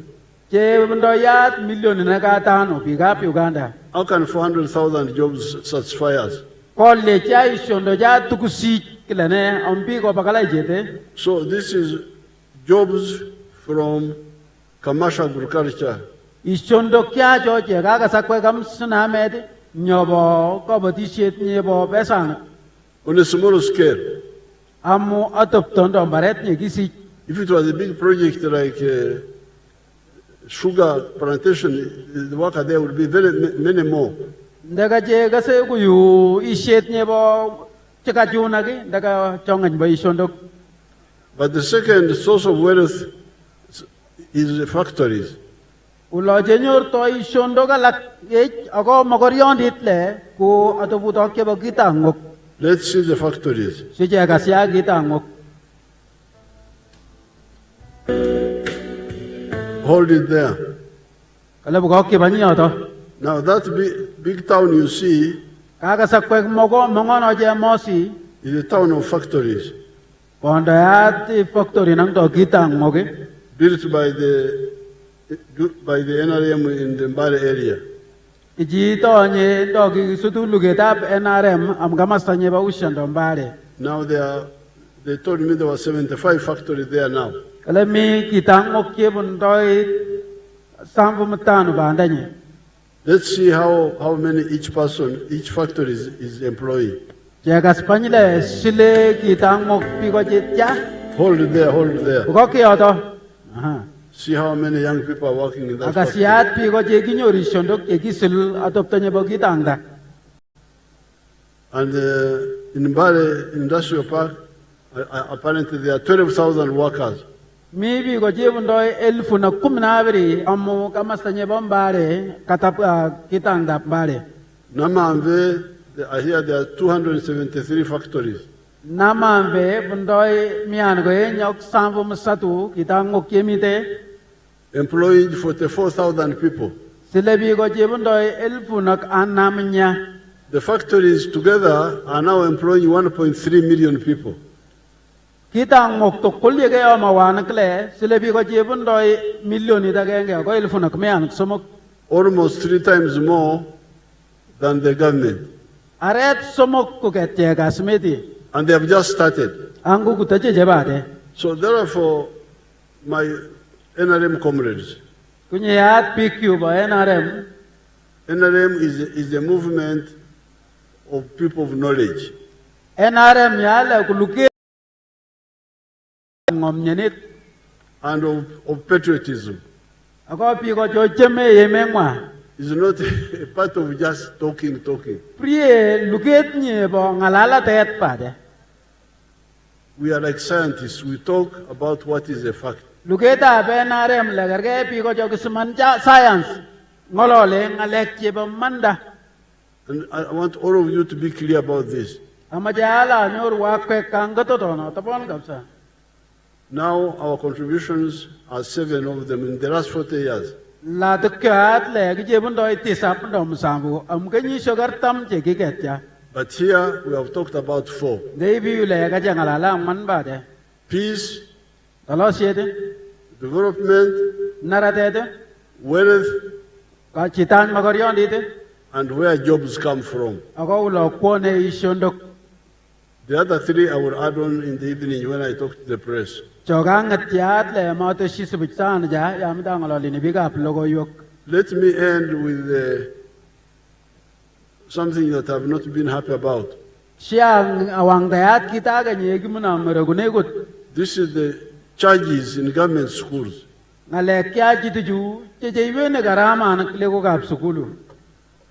Che pundoyat million nagatano pigap Uganda. How can 400,000 jobs satisfy us? Kolle cha ishondoja tukusi kilane ampi ko pakala jete. So this is jobs from commercial agriculture. Ishondok kya jo che gaga sakwe kam sunamed nyobo ko batishet nyobo besang. On a smaller scale. Amu atop tondo baret nye kisi. If it was a big project like sugar plantation, the worker there would be many more. Daga je gase kuyu ishet nyobo cheka juna ki daga chongan ba ishondok. But the second source of wealth is factories. Ulo jenyor to ishondok alak ako mogoryondit le ku atoputok ke bagita ngok. Let's see the factories. Sije gasya gita ngok. Hold it there. Kala bugok ke banyo to. Now that big town you see Kaga sakwe mongono je mosi. is a town of factories Pondo yat factory nang to gita ngoke. built by the NRM in the Mbale area. Iji to nye to ki sutu lugetap NRM am gamasta nye ba ushando mbare. Now they told me there were 75 factories there now. Kala mi kitang ngok bundoi sampu matanu bandanye. Let's see how many each factory is employing. Jaga spanyile sile kitang ngok piko jetya. Hold it there, hold it there. Ugoki oto. Aha. See how mmany young people are working in that factory. Agasiat piko jeki nyori shondok jeki sil adoptanye ba kitang da. And in Mbale Industrial Park, apparently there are 12,000 workers. Maybe go jebundoi elfu na kumnabri amu kamastanye bombare katap kitang da mbare. Namamve, I hear there are 273 factories. Namamve bundoi mian go nyok sampu masatu kitang ngok yemite. Employing 44,000 people. Silebi go jebundoi elfu nak anamnya. The factories together are now employing 1.3 million people. Kita ngok to kulye ke mawan kle silebi go jebundoi milioni da genge go elfu nak mian somok. Almost 3 times more than the government. Aret somok ko kete gasmeti. And they have just started. Angu kutaje jebade. So therefore, my NRM comrades, Kunyat PQ ba NRM. NRM is a movement of people of knowledge. NRM yale kuluke ngomnyenit And of patriotism. ako piko jocheme yemengwa It's not a part of just talking. priye luket nye bo ngalala tet pade We are like scientists. We talk about what is a fact. luketa be NRM lagarge piko jokisman science ngolole ngalek chebo manda And I want all of you to be clear about this. amajala nyor wakwe kangato tono tapon kapsa. Now our contributions are 7 of them in the last 40 years. La dekat le gijebun doi tisap dom sambu amgenyi sugar tam chekiketya But here we have talked about 4. debi le ga jangalala man bade Peace, talo siete development, naratete wealth, ka chitan magoryon dite and where jobs come from. ako ulo kone ishondok The other 3 I will add on in the evening when I talk to the press. chogang tiat le mato shisubichan ja yamdang loli ni bigap logo yok Let me end with something that I've not been happy about. siang awang dayat kita ganyi gimuna meragunegut This is the charges in government schools. ngale kya jituju chejeibe ne garama anak lego gap sukulu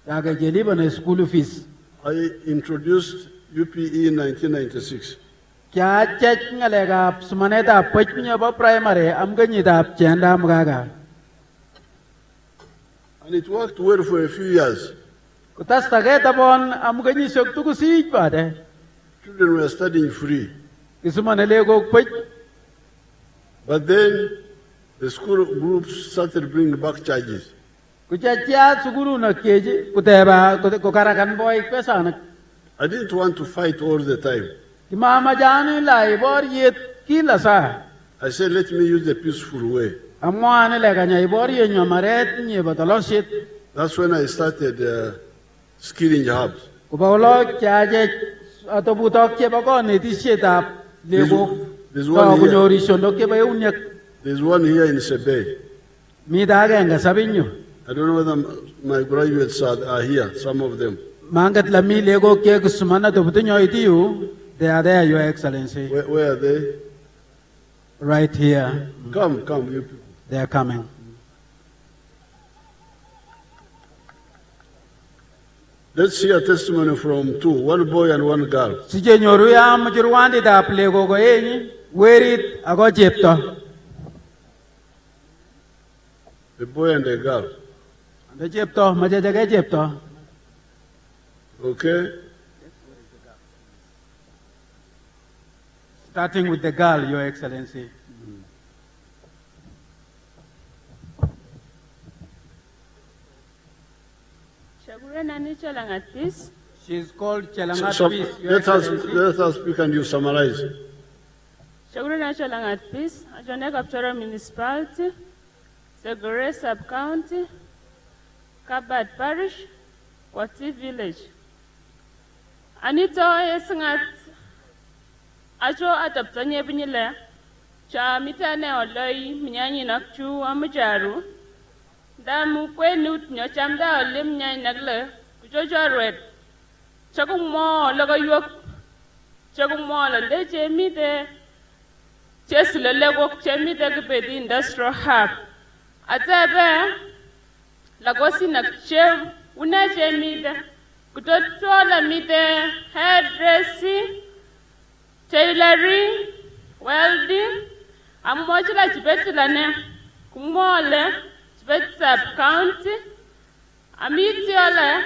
yaga jeli bane school fees I introduced UPE in 1996. kya chech ngale gap sumaneta pachnya ba primary amganyi dap chenda magaga And it worked well for a few years. kutas tagata bon amganyi soktu ku sij pade Children were studying free. kisumane lego pach But then the school groups started bringing back charges. kuchacha sukulu na keji kuteba kukarakan boy pesa na I didn't want to fight all the time. mama jani lai bor yet kila sa I said, let me use the peaceful way. amwane le ganya bor ye nyomaret nye batalosit That's when I started skilling jobs. kubawlo chaje atobutok ke bako netishetap lego There's one to here. kunyori shondok ke bayunyak There's one here in Sebe. mi daga nga sabinyo I don't know whether my graduates are here, some of them. mangat lami lego ke kusumana tobutunyo itiyu they are there your excellency Where are they? right here Come, you people. they are coming Let's hear testimony from 2, one boy and one girl. sije nyoru ya mujurwandi dap lego go enyi werit ago jepto A boy and a girl. ande jepto majajage jepto Okay? starting with the girl your excellency she is called Chelangat So, Peace your let us excellency speak and you summarize. Shagurina Chalangat Peace, Ajone Kapchorwa Municipality, Segure Sub-County, Kabat Parish, Kwati Village. Anito Esingat Acho Ataptanye Binile, Cha Mitane Oloi, Minyanyi Nakchu, Amajaru, Damu Kwenut Nyochamda Olim Nyan Nagle, Kujojo Red, Chakung Mo, Logo Yok, Chakung Mo, Leche Mite. Just the level chemi the industrial hub. Atabe lagosi na chev una chemida kutotola mite hairdressing, tailoring, welding. Amochila chibetula ne kumole chibet sub county. Amiti ole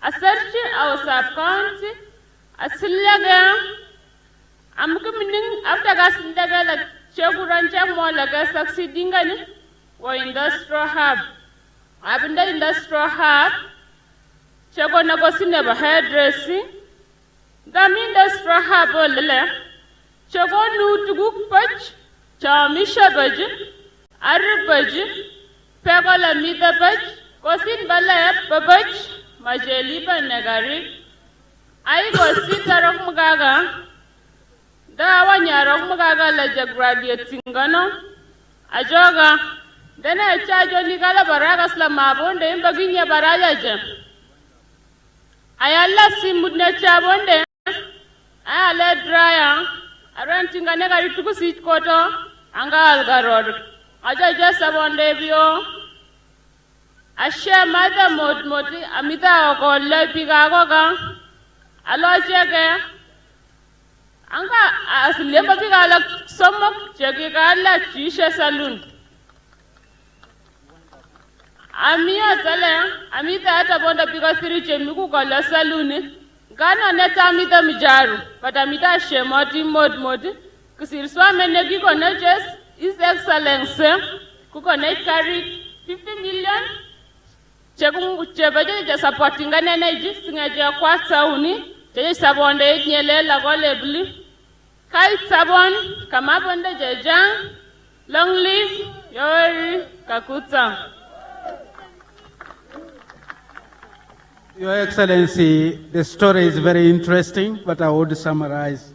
aserchi our sub county asilaga. I'm coming after gas in the gala, Chogurancha Molaga succeeding or industrial hub. I've been the industrial hub. Chogonagosi never hairdressing. The industrial hub or Lele. Chogonu to book patch, Chamisha budget, Arab budget, Pegola Mida budget, Cosin Balaya Babach, Majeliba Nagari. I was sitter of Mugaga. Da wanyarong magaga la graduate ngano ajoga dena chajo ni kala baraga sla mabonde imbaginya baraja je ayala simudne chabonde ayale dryer aran tingane gari tuku sit koto anga algarod aja sabonde bio ashe mata moti amita okolle pigagoga alo cheke anga asleba pigala somok cheke gala chisha saloon Amia tale, amita ata bonda pika siriche miku kwa la saluni. Gana neta amita mijaru, but amita shemoti modi. Kusiriswa menegi koneches, His Excellency, kukonej carry 50 million. Chebeje supporting an energy, singaja kwa sauni, cheje sabonde nyele la golebli. Kai sabon, kamabonde jejang, long live, yori kakuta. Your Excellency, the story is very interesting, but I would summarize.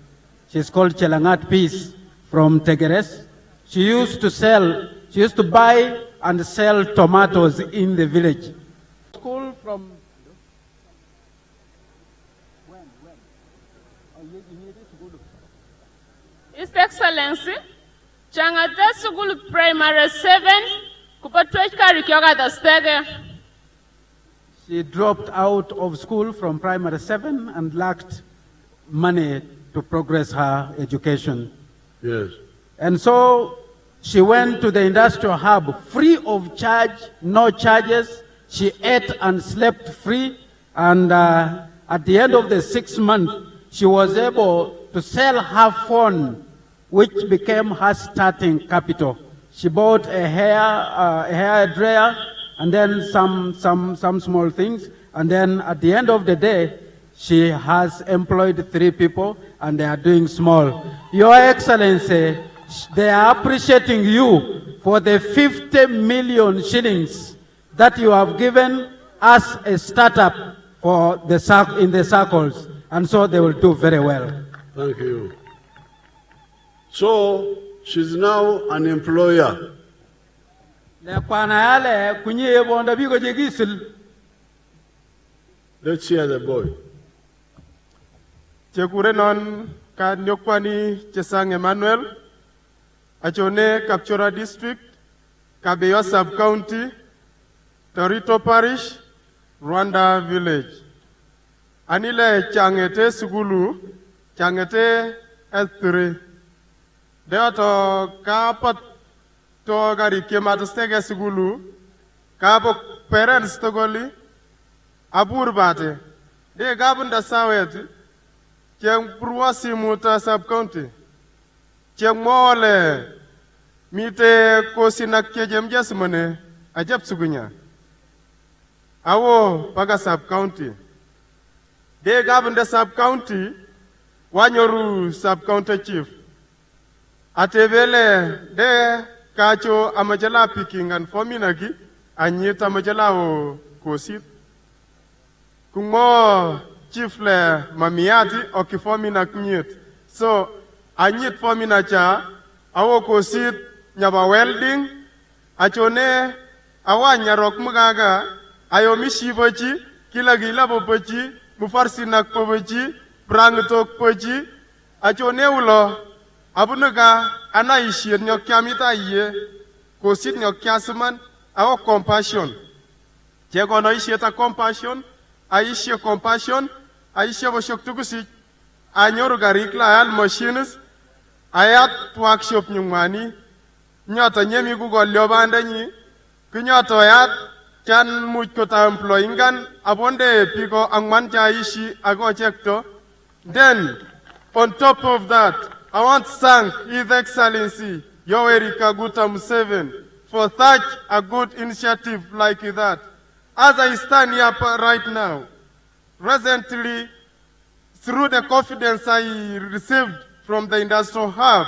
She's called Chelangat Peace from Tegeres. She used to buy and sell tomatoes in the village. School from His Excellency, Changate School Primary 7, Kupatweka Rikyoga the Stege. She dropped out of school from primary 7 and lacked money to progress her education. Yes. And so she went to the industrial hub free of charge, no charges. She ate and slept free. And at the end of the 6 months, she was able to sell her phone, which became her starting capital. She bought a hair dryer, and then some small things. And then at the end of the day, she has employed 3 people and they are doing small. Your Excellency, they are appreciating you for the 50 million shillings that you have given as a startup for in the circles. And so they will do very well. Thank you. So she's now an employer. Let's hear the boy. Chekure non ka nyokwani Chesang Emmanuel, achone Kapchorwa district, Kabeyo sub-county, Torito parish, Rwanda village. Anile changete sugulu, changete S3. Deoto kapat to gari kemata stege sugulu, kapo parents togoli, abur bate. De gabunda saweti, Cheng Pruasi Muta sub-county. Cheng Mole, Mite Kosinak Kejem Jasmane, Ajab Sugunya. Awo Paga sub-county. De gabunda sub-county, Wanyoru sub-county chief. Atevele de kacho amajala picking and fominagi anyita amajala o kosit. Kungo chief le mamiati okifomina knyit. So anyit fomina cha awo kosit nyaba welding achone awa nyarok mugaga ayo mishibochi kila gila bobochi mufarsinak bobochi prangtok pochi achone ulo abunuga anaishir nyokyamita ye kosit nyokyasman awo compassion jegono isheta compassion aishie compassion aishie boshok tugusi anyoru garikla al machines ayat workshop nyumani nyoto nyemi gugo liobanda nyi kunyoto yat chan much kota employingan abonde piko angman cha ishi ago chekto. Then on top of that, I want to thank His Excellency Yoweri Kaguta Museveni for such a good initiative like that. As I stand here right now, recently, through the confidence I received from the industrial hub,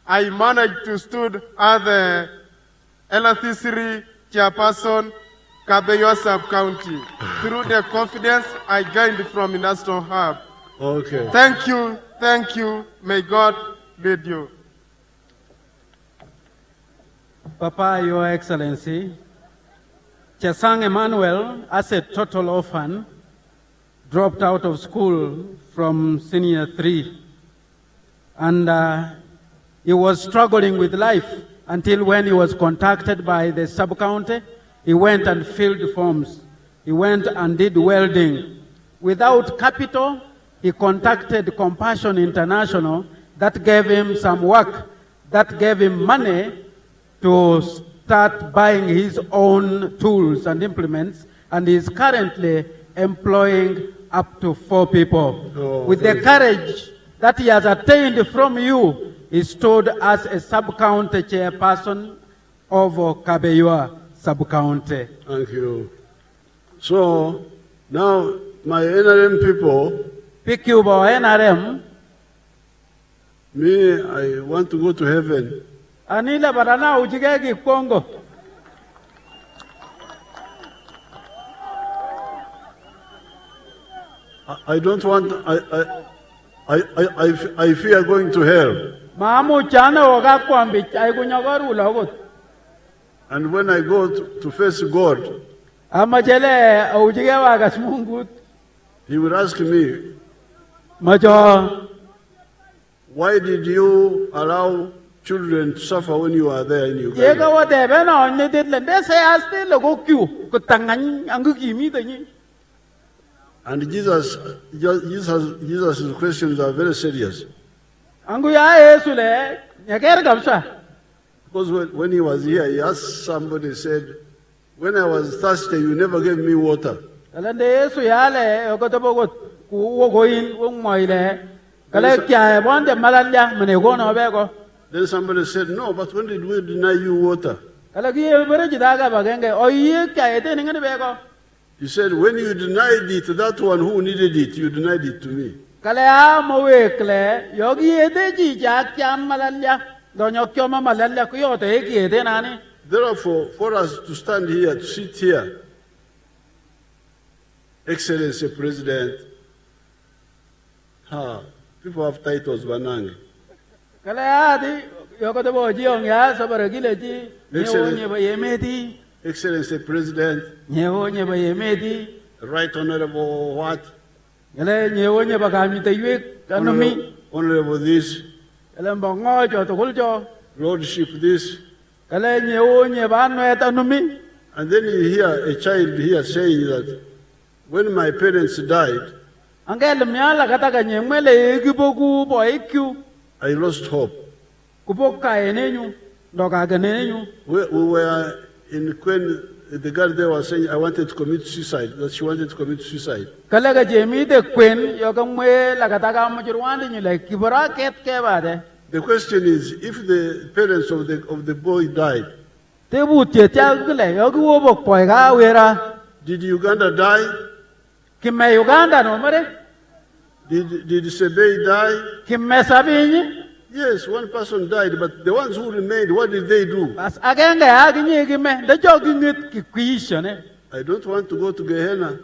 I managed to stood as the LT3 chairperson, Kabeyo sub-county. Through the confidence I gained from industrial hub. Okay. Thank you. May God lead you. Papa, Your Excellency, Chesang Emmanuel, as a total orphan, dropped out of school from senior 3. And he was struggling with life until when he was contacted by the sub-county. He went and filled forms. He went and did welding. Without capital, he contacted Compassion International that gave him some work, that gave him money to start buying his own tools and implements, and he is currently employing up to 4 people. With the courage that he has attained from you, he stood as a sub-county chairperson of Kapchorwa sub-county. Thank you. So, now, my NRM people, NRM, me, I want to go to heaven. Anila barana ujigegi Congo. I don't want, I fear going to hell. Mamu chana waga kwambi aikunyogoru lagot. And when I go to face God, Amajele ujige waga smungut. He will ask me, Majo, why did you allow children to suffer when you are there in Uganda? Yega whatever na onye didle. They say aste logo kyu kutangan angu kimi tanyi. And Jesus' questions are very serious. Angu ya Yesu le nyaker gamsa. Because when he was here, he asked somebody, said, when I was thirsty, you never gave me water. Kalande Yesu ya le yokotobogot kuwogoin wongmoile. Kale kya bonde malanja menego na bego. Then somebody said, no, but when did we deny you water? Kale kiye bere jidaga bagenge oye kya ete ningani bego. He said, when you denied it, that one who needed it, you denied it to me. Kale a mowekle yogi ete jija kya malanja. Donyo kyoma malanja kuyote eki ete nani. Therefore, for us to stand here, to sit here, Excellency President, people have titles, Banangi. Kale adi yokotobo jiong ya sabaragile ji nyewonye bayemeti. Excellency President, nyewonye bayemeti. Right Honorable what? Kale nyewonye bakamita yek kanumi. Honorable this. Kale mbongo jo tokuljo. Lordship this. Kale nyewonye banwe tanumi. And then you hear a child here saying that when my parents died, I lost hope. We were in when the girl there was saying I wanted to commit suicide, that she wanted to commit suicide. The question is, if the parents of the boy died, did Uganda die? Did Sebei die? Yes, one person died, but the ones who remained, what did they do? I don't want to go to Gehenna.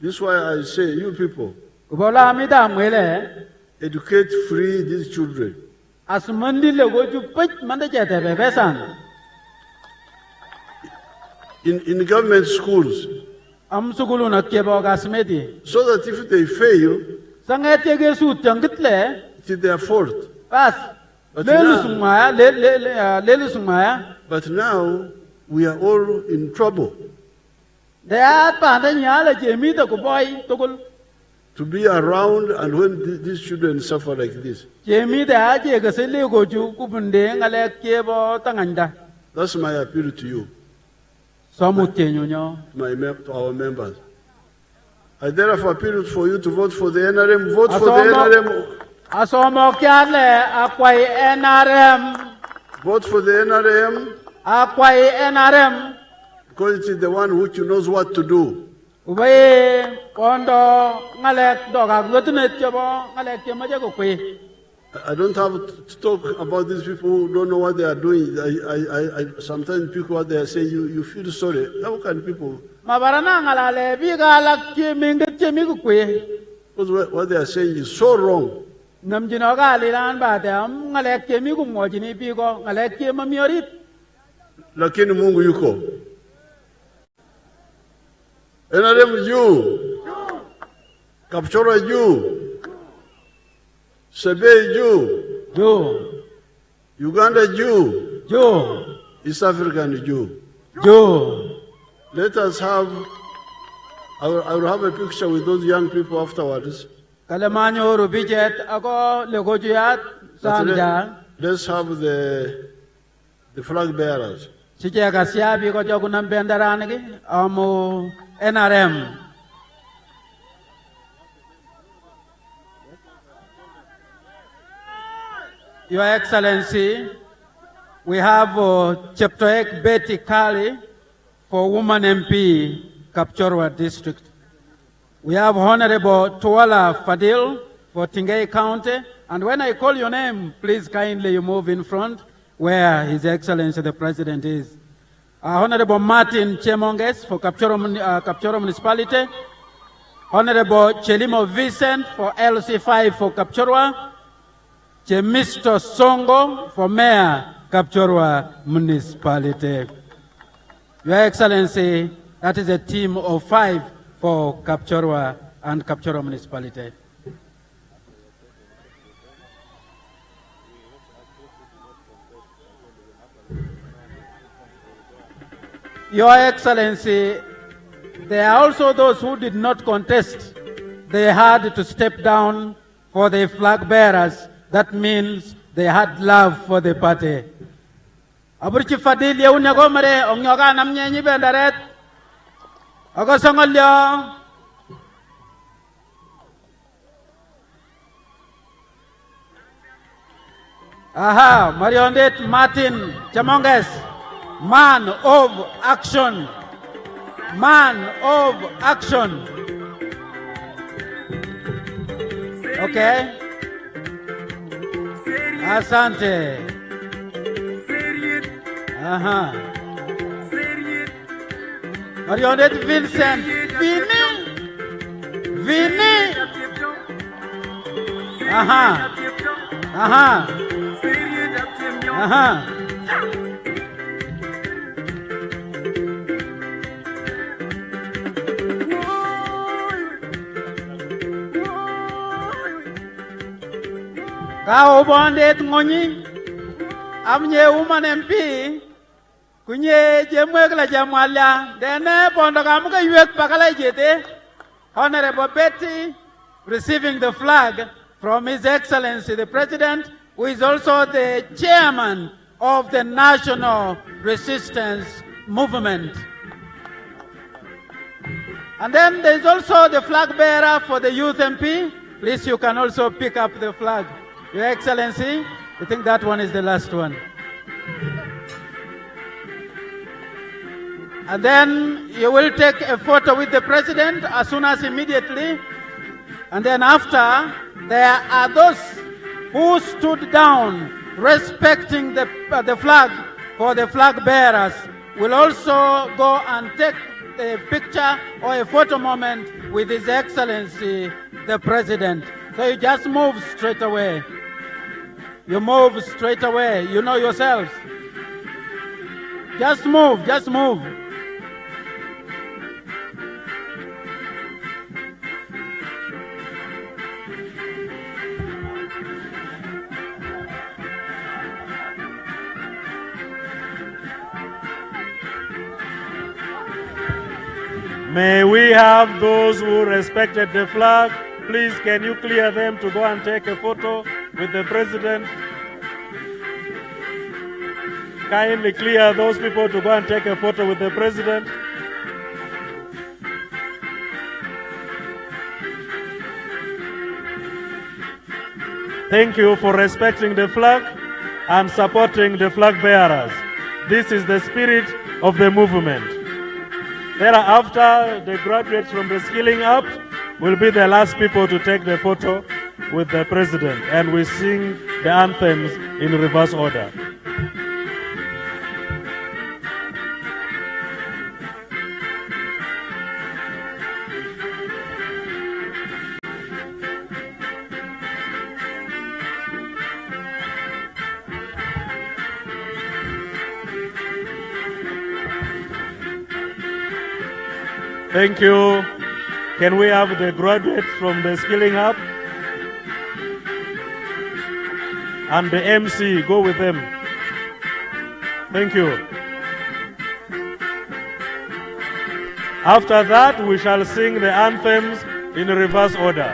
This is why I say, you people, educate free these children. In government schools, so that if they fail, it is their fault. But now we are all in trouble. To be around and when these children suffer like this. That's my appeal to you. To our members. I therefore appeal for you to vote for the NRM. Vote for the NRM. Vote for the NRM. Because it is the one which knows what to do. I don't have to talk about these people who don't know what they are doing. Sometimes people, what they are saying, you feel sorry. How can people? Because what they are saying is so wrong. Lakini Mungu yuko. NRM Jew. Kapchorwa Jew. Sebe Jew. Uganda Jew. East African Jew. Let us have, I will have a picture with those young people afterwards. Kalamanyo rubijet ako legojuyat sanja. Let's have the flag bearers. Sije kasiabi ko jogunam bendaranigi amu NRM. Your Excellency, we have Cheptoek Betty Kali for Woman MP, Kapchorwa District. We have Honorable Tuala Fadil for Tingei County. And when I call your name, please kindly you move in front where His Excellency the President is. Honorable Martin Chemonges for Kapchorwa Municipality. Honorable Chelimo Vincent for LC5 for Kapchorwa. Chemisto Songo for Mayor Kapchorwa Municipality. Your Excellency, that is a team of 5 for Kapchorwa and Kapchorwa Municipality. Your Excellency, there are also those who did not contest. They had to step down for the flag bearers. That means they had love for the party. Aburchi Fadil ya unyagomare ongyoga namnyenyi bendaret. Ako songolyo. Aha, Mariondet Martin Chamonges, man of action. Man of action. Okay. Asante. Aha. Mariondet Vincent. Vini. Aha. Aha. Aha. Kao bondet ngoni. Amnye Woman MP. Kunye jemwekla jamwala. Dene bondo kamuka yuek pakala jete. Honorable Betty receiving the flag from His Excellency the President, who is also the chairman of the National Resistance Movement. And then there's also the flag bearer for the Youth MP. Please, you can also pick up the flag. Your Excellency, I think that one is the last one. And then you will take a photo with the President as soon as immediately. And then after, there are those who stood down respecting the flag for the flag bearers will also go and take a picture or a photo moment with His Excellency the President. So you just move straight away. You move straight away. You know yourselves. Just move, just move. May we have those who respected the flag. Please, can you clear them to go and take a photo with the President? Kindly clear those people to go and take a photo with the President. Thank you for respecting the flag and supporting the flag bearers. This is the spirit of the movement. Thereafter, the graduates from the Skilling Up will be the last people to take the photo with the President, and we sing the anthems in reverse order. Thank you. Can we have the graduates from the Skilling Hub? And the MC, go with them. Thank you. After that, we shall sing the anthems in reverse order.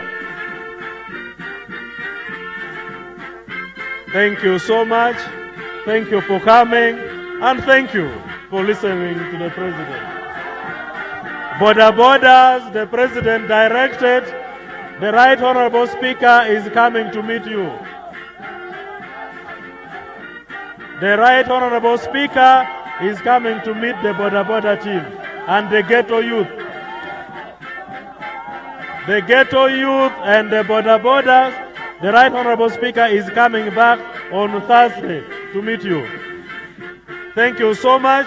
Thank you so much. Thank you for coming. And thank you for listening to the President. Borders, the President directed, the Right Honorable Speaker is coming to meet you. The Right Honorable Speaker is coming to meet the border team and the ghetto youth. The ghetto youth and the borders, the Right Honorable Speaker is coming back on Thursday to meet you. Thank you so much.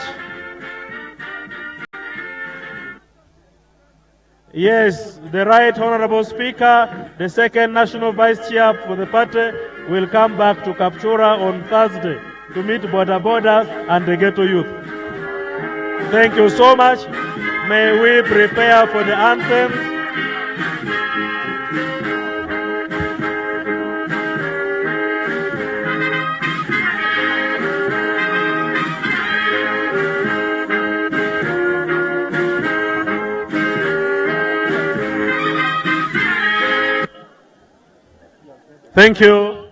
Yes, the Right Honorable Speaker, the second National Vice Chair for the party, will come back to Kapchorwa on Thursday to meet borders and the ghetto youth. Thank you so much. May we prepare for the anthems. Thank you.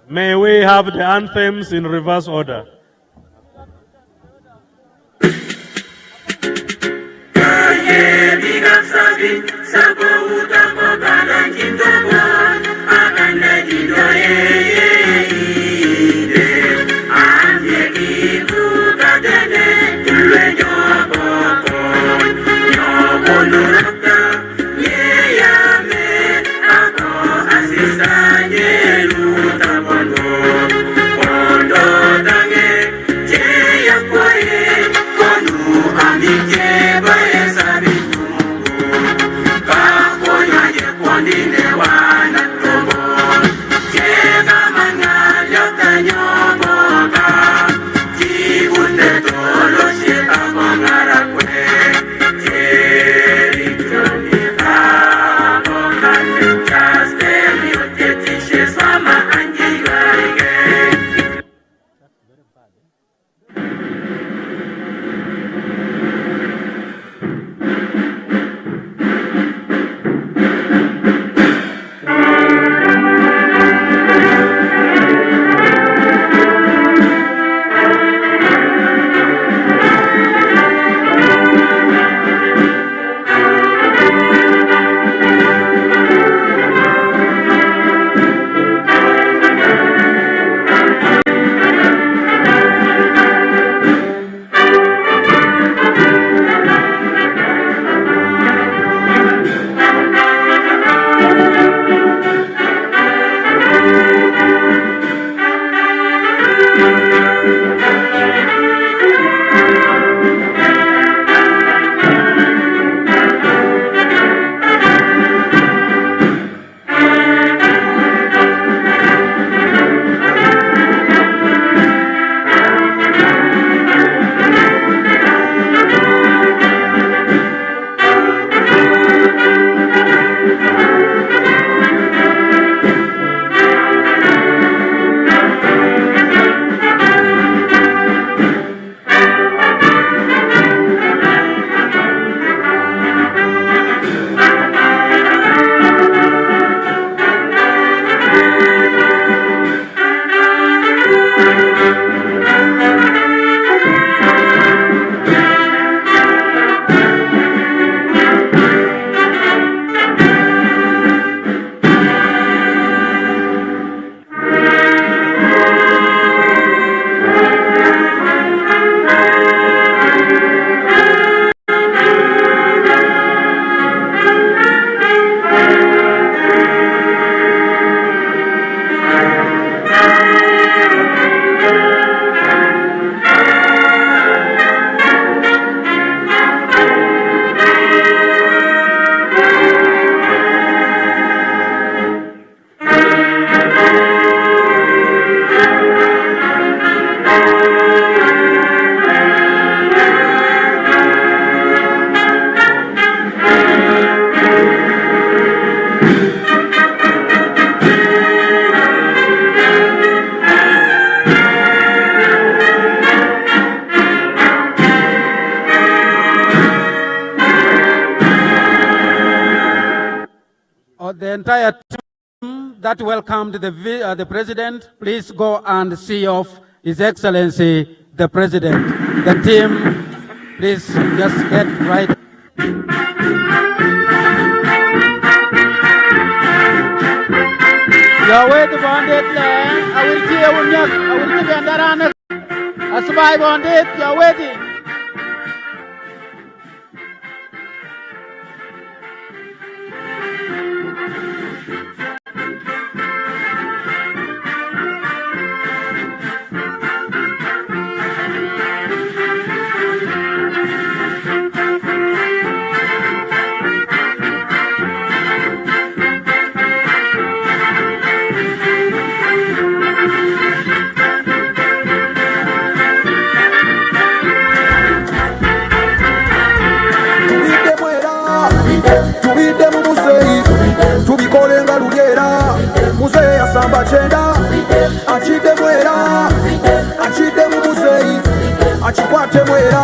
May we have the anthems in reverse order. the entire team that welcomed the President, please go and see off His Excellency the President. The team, please just get right. Yawed bandit le, awirti awunyak, awirti gandarana, asbay bandit, yawedi. Tubikolenga lugera Muzeyi asamba chenda achide mwera achide mu muzeyi achikwate mwera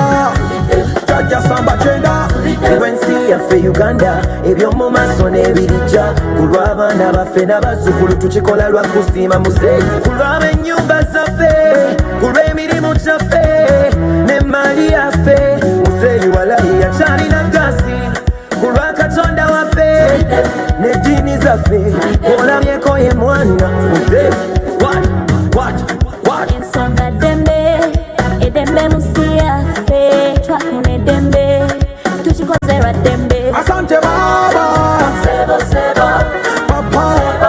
jaja samba chenda Ewensi yaffe Uganda ebyo mu maaso n'ebirija kulw'abaana baffe n'abazzukulu tukikola lwa kusiima muzeyi kulw'ab'ennyumba zaffe kulw'emirimu gyaffe n'emmaali yaffe muzeyi walayi yakyalina gasi kulwa Katonda waffe n'eddiini zaffe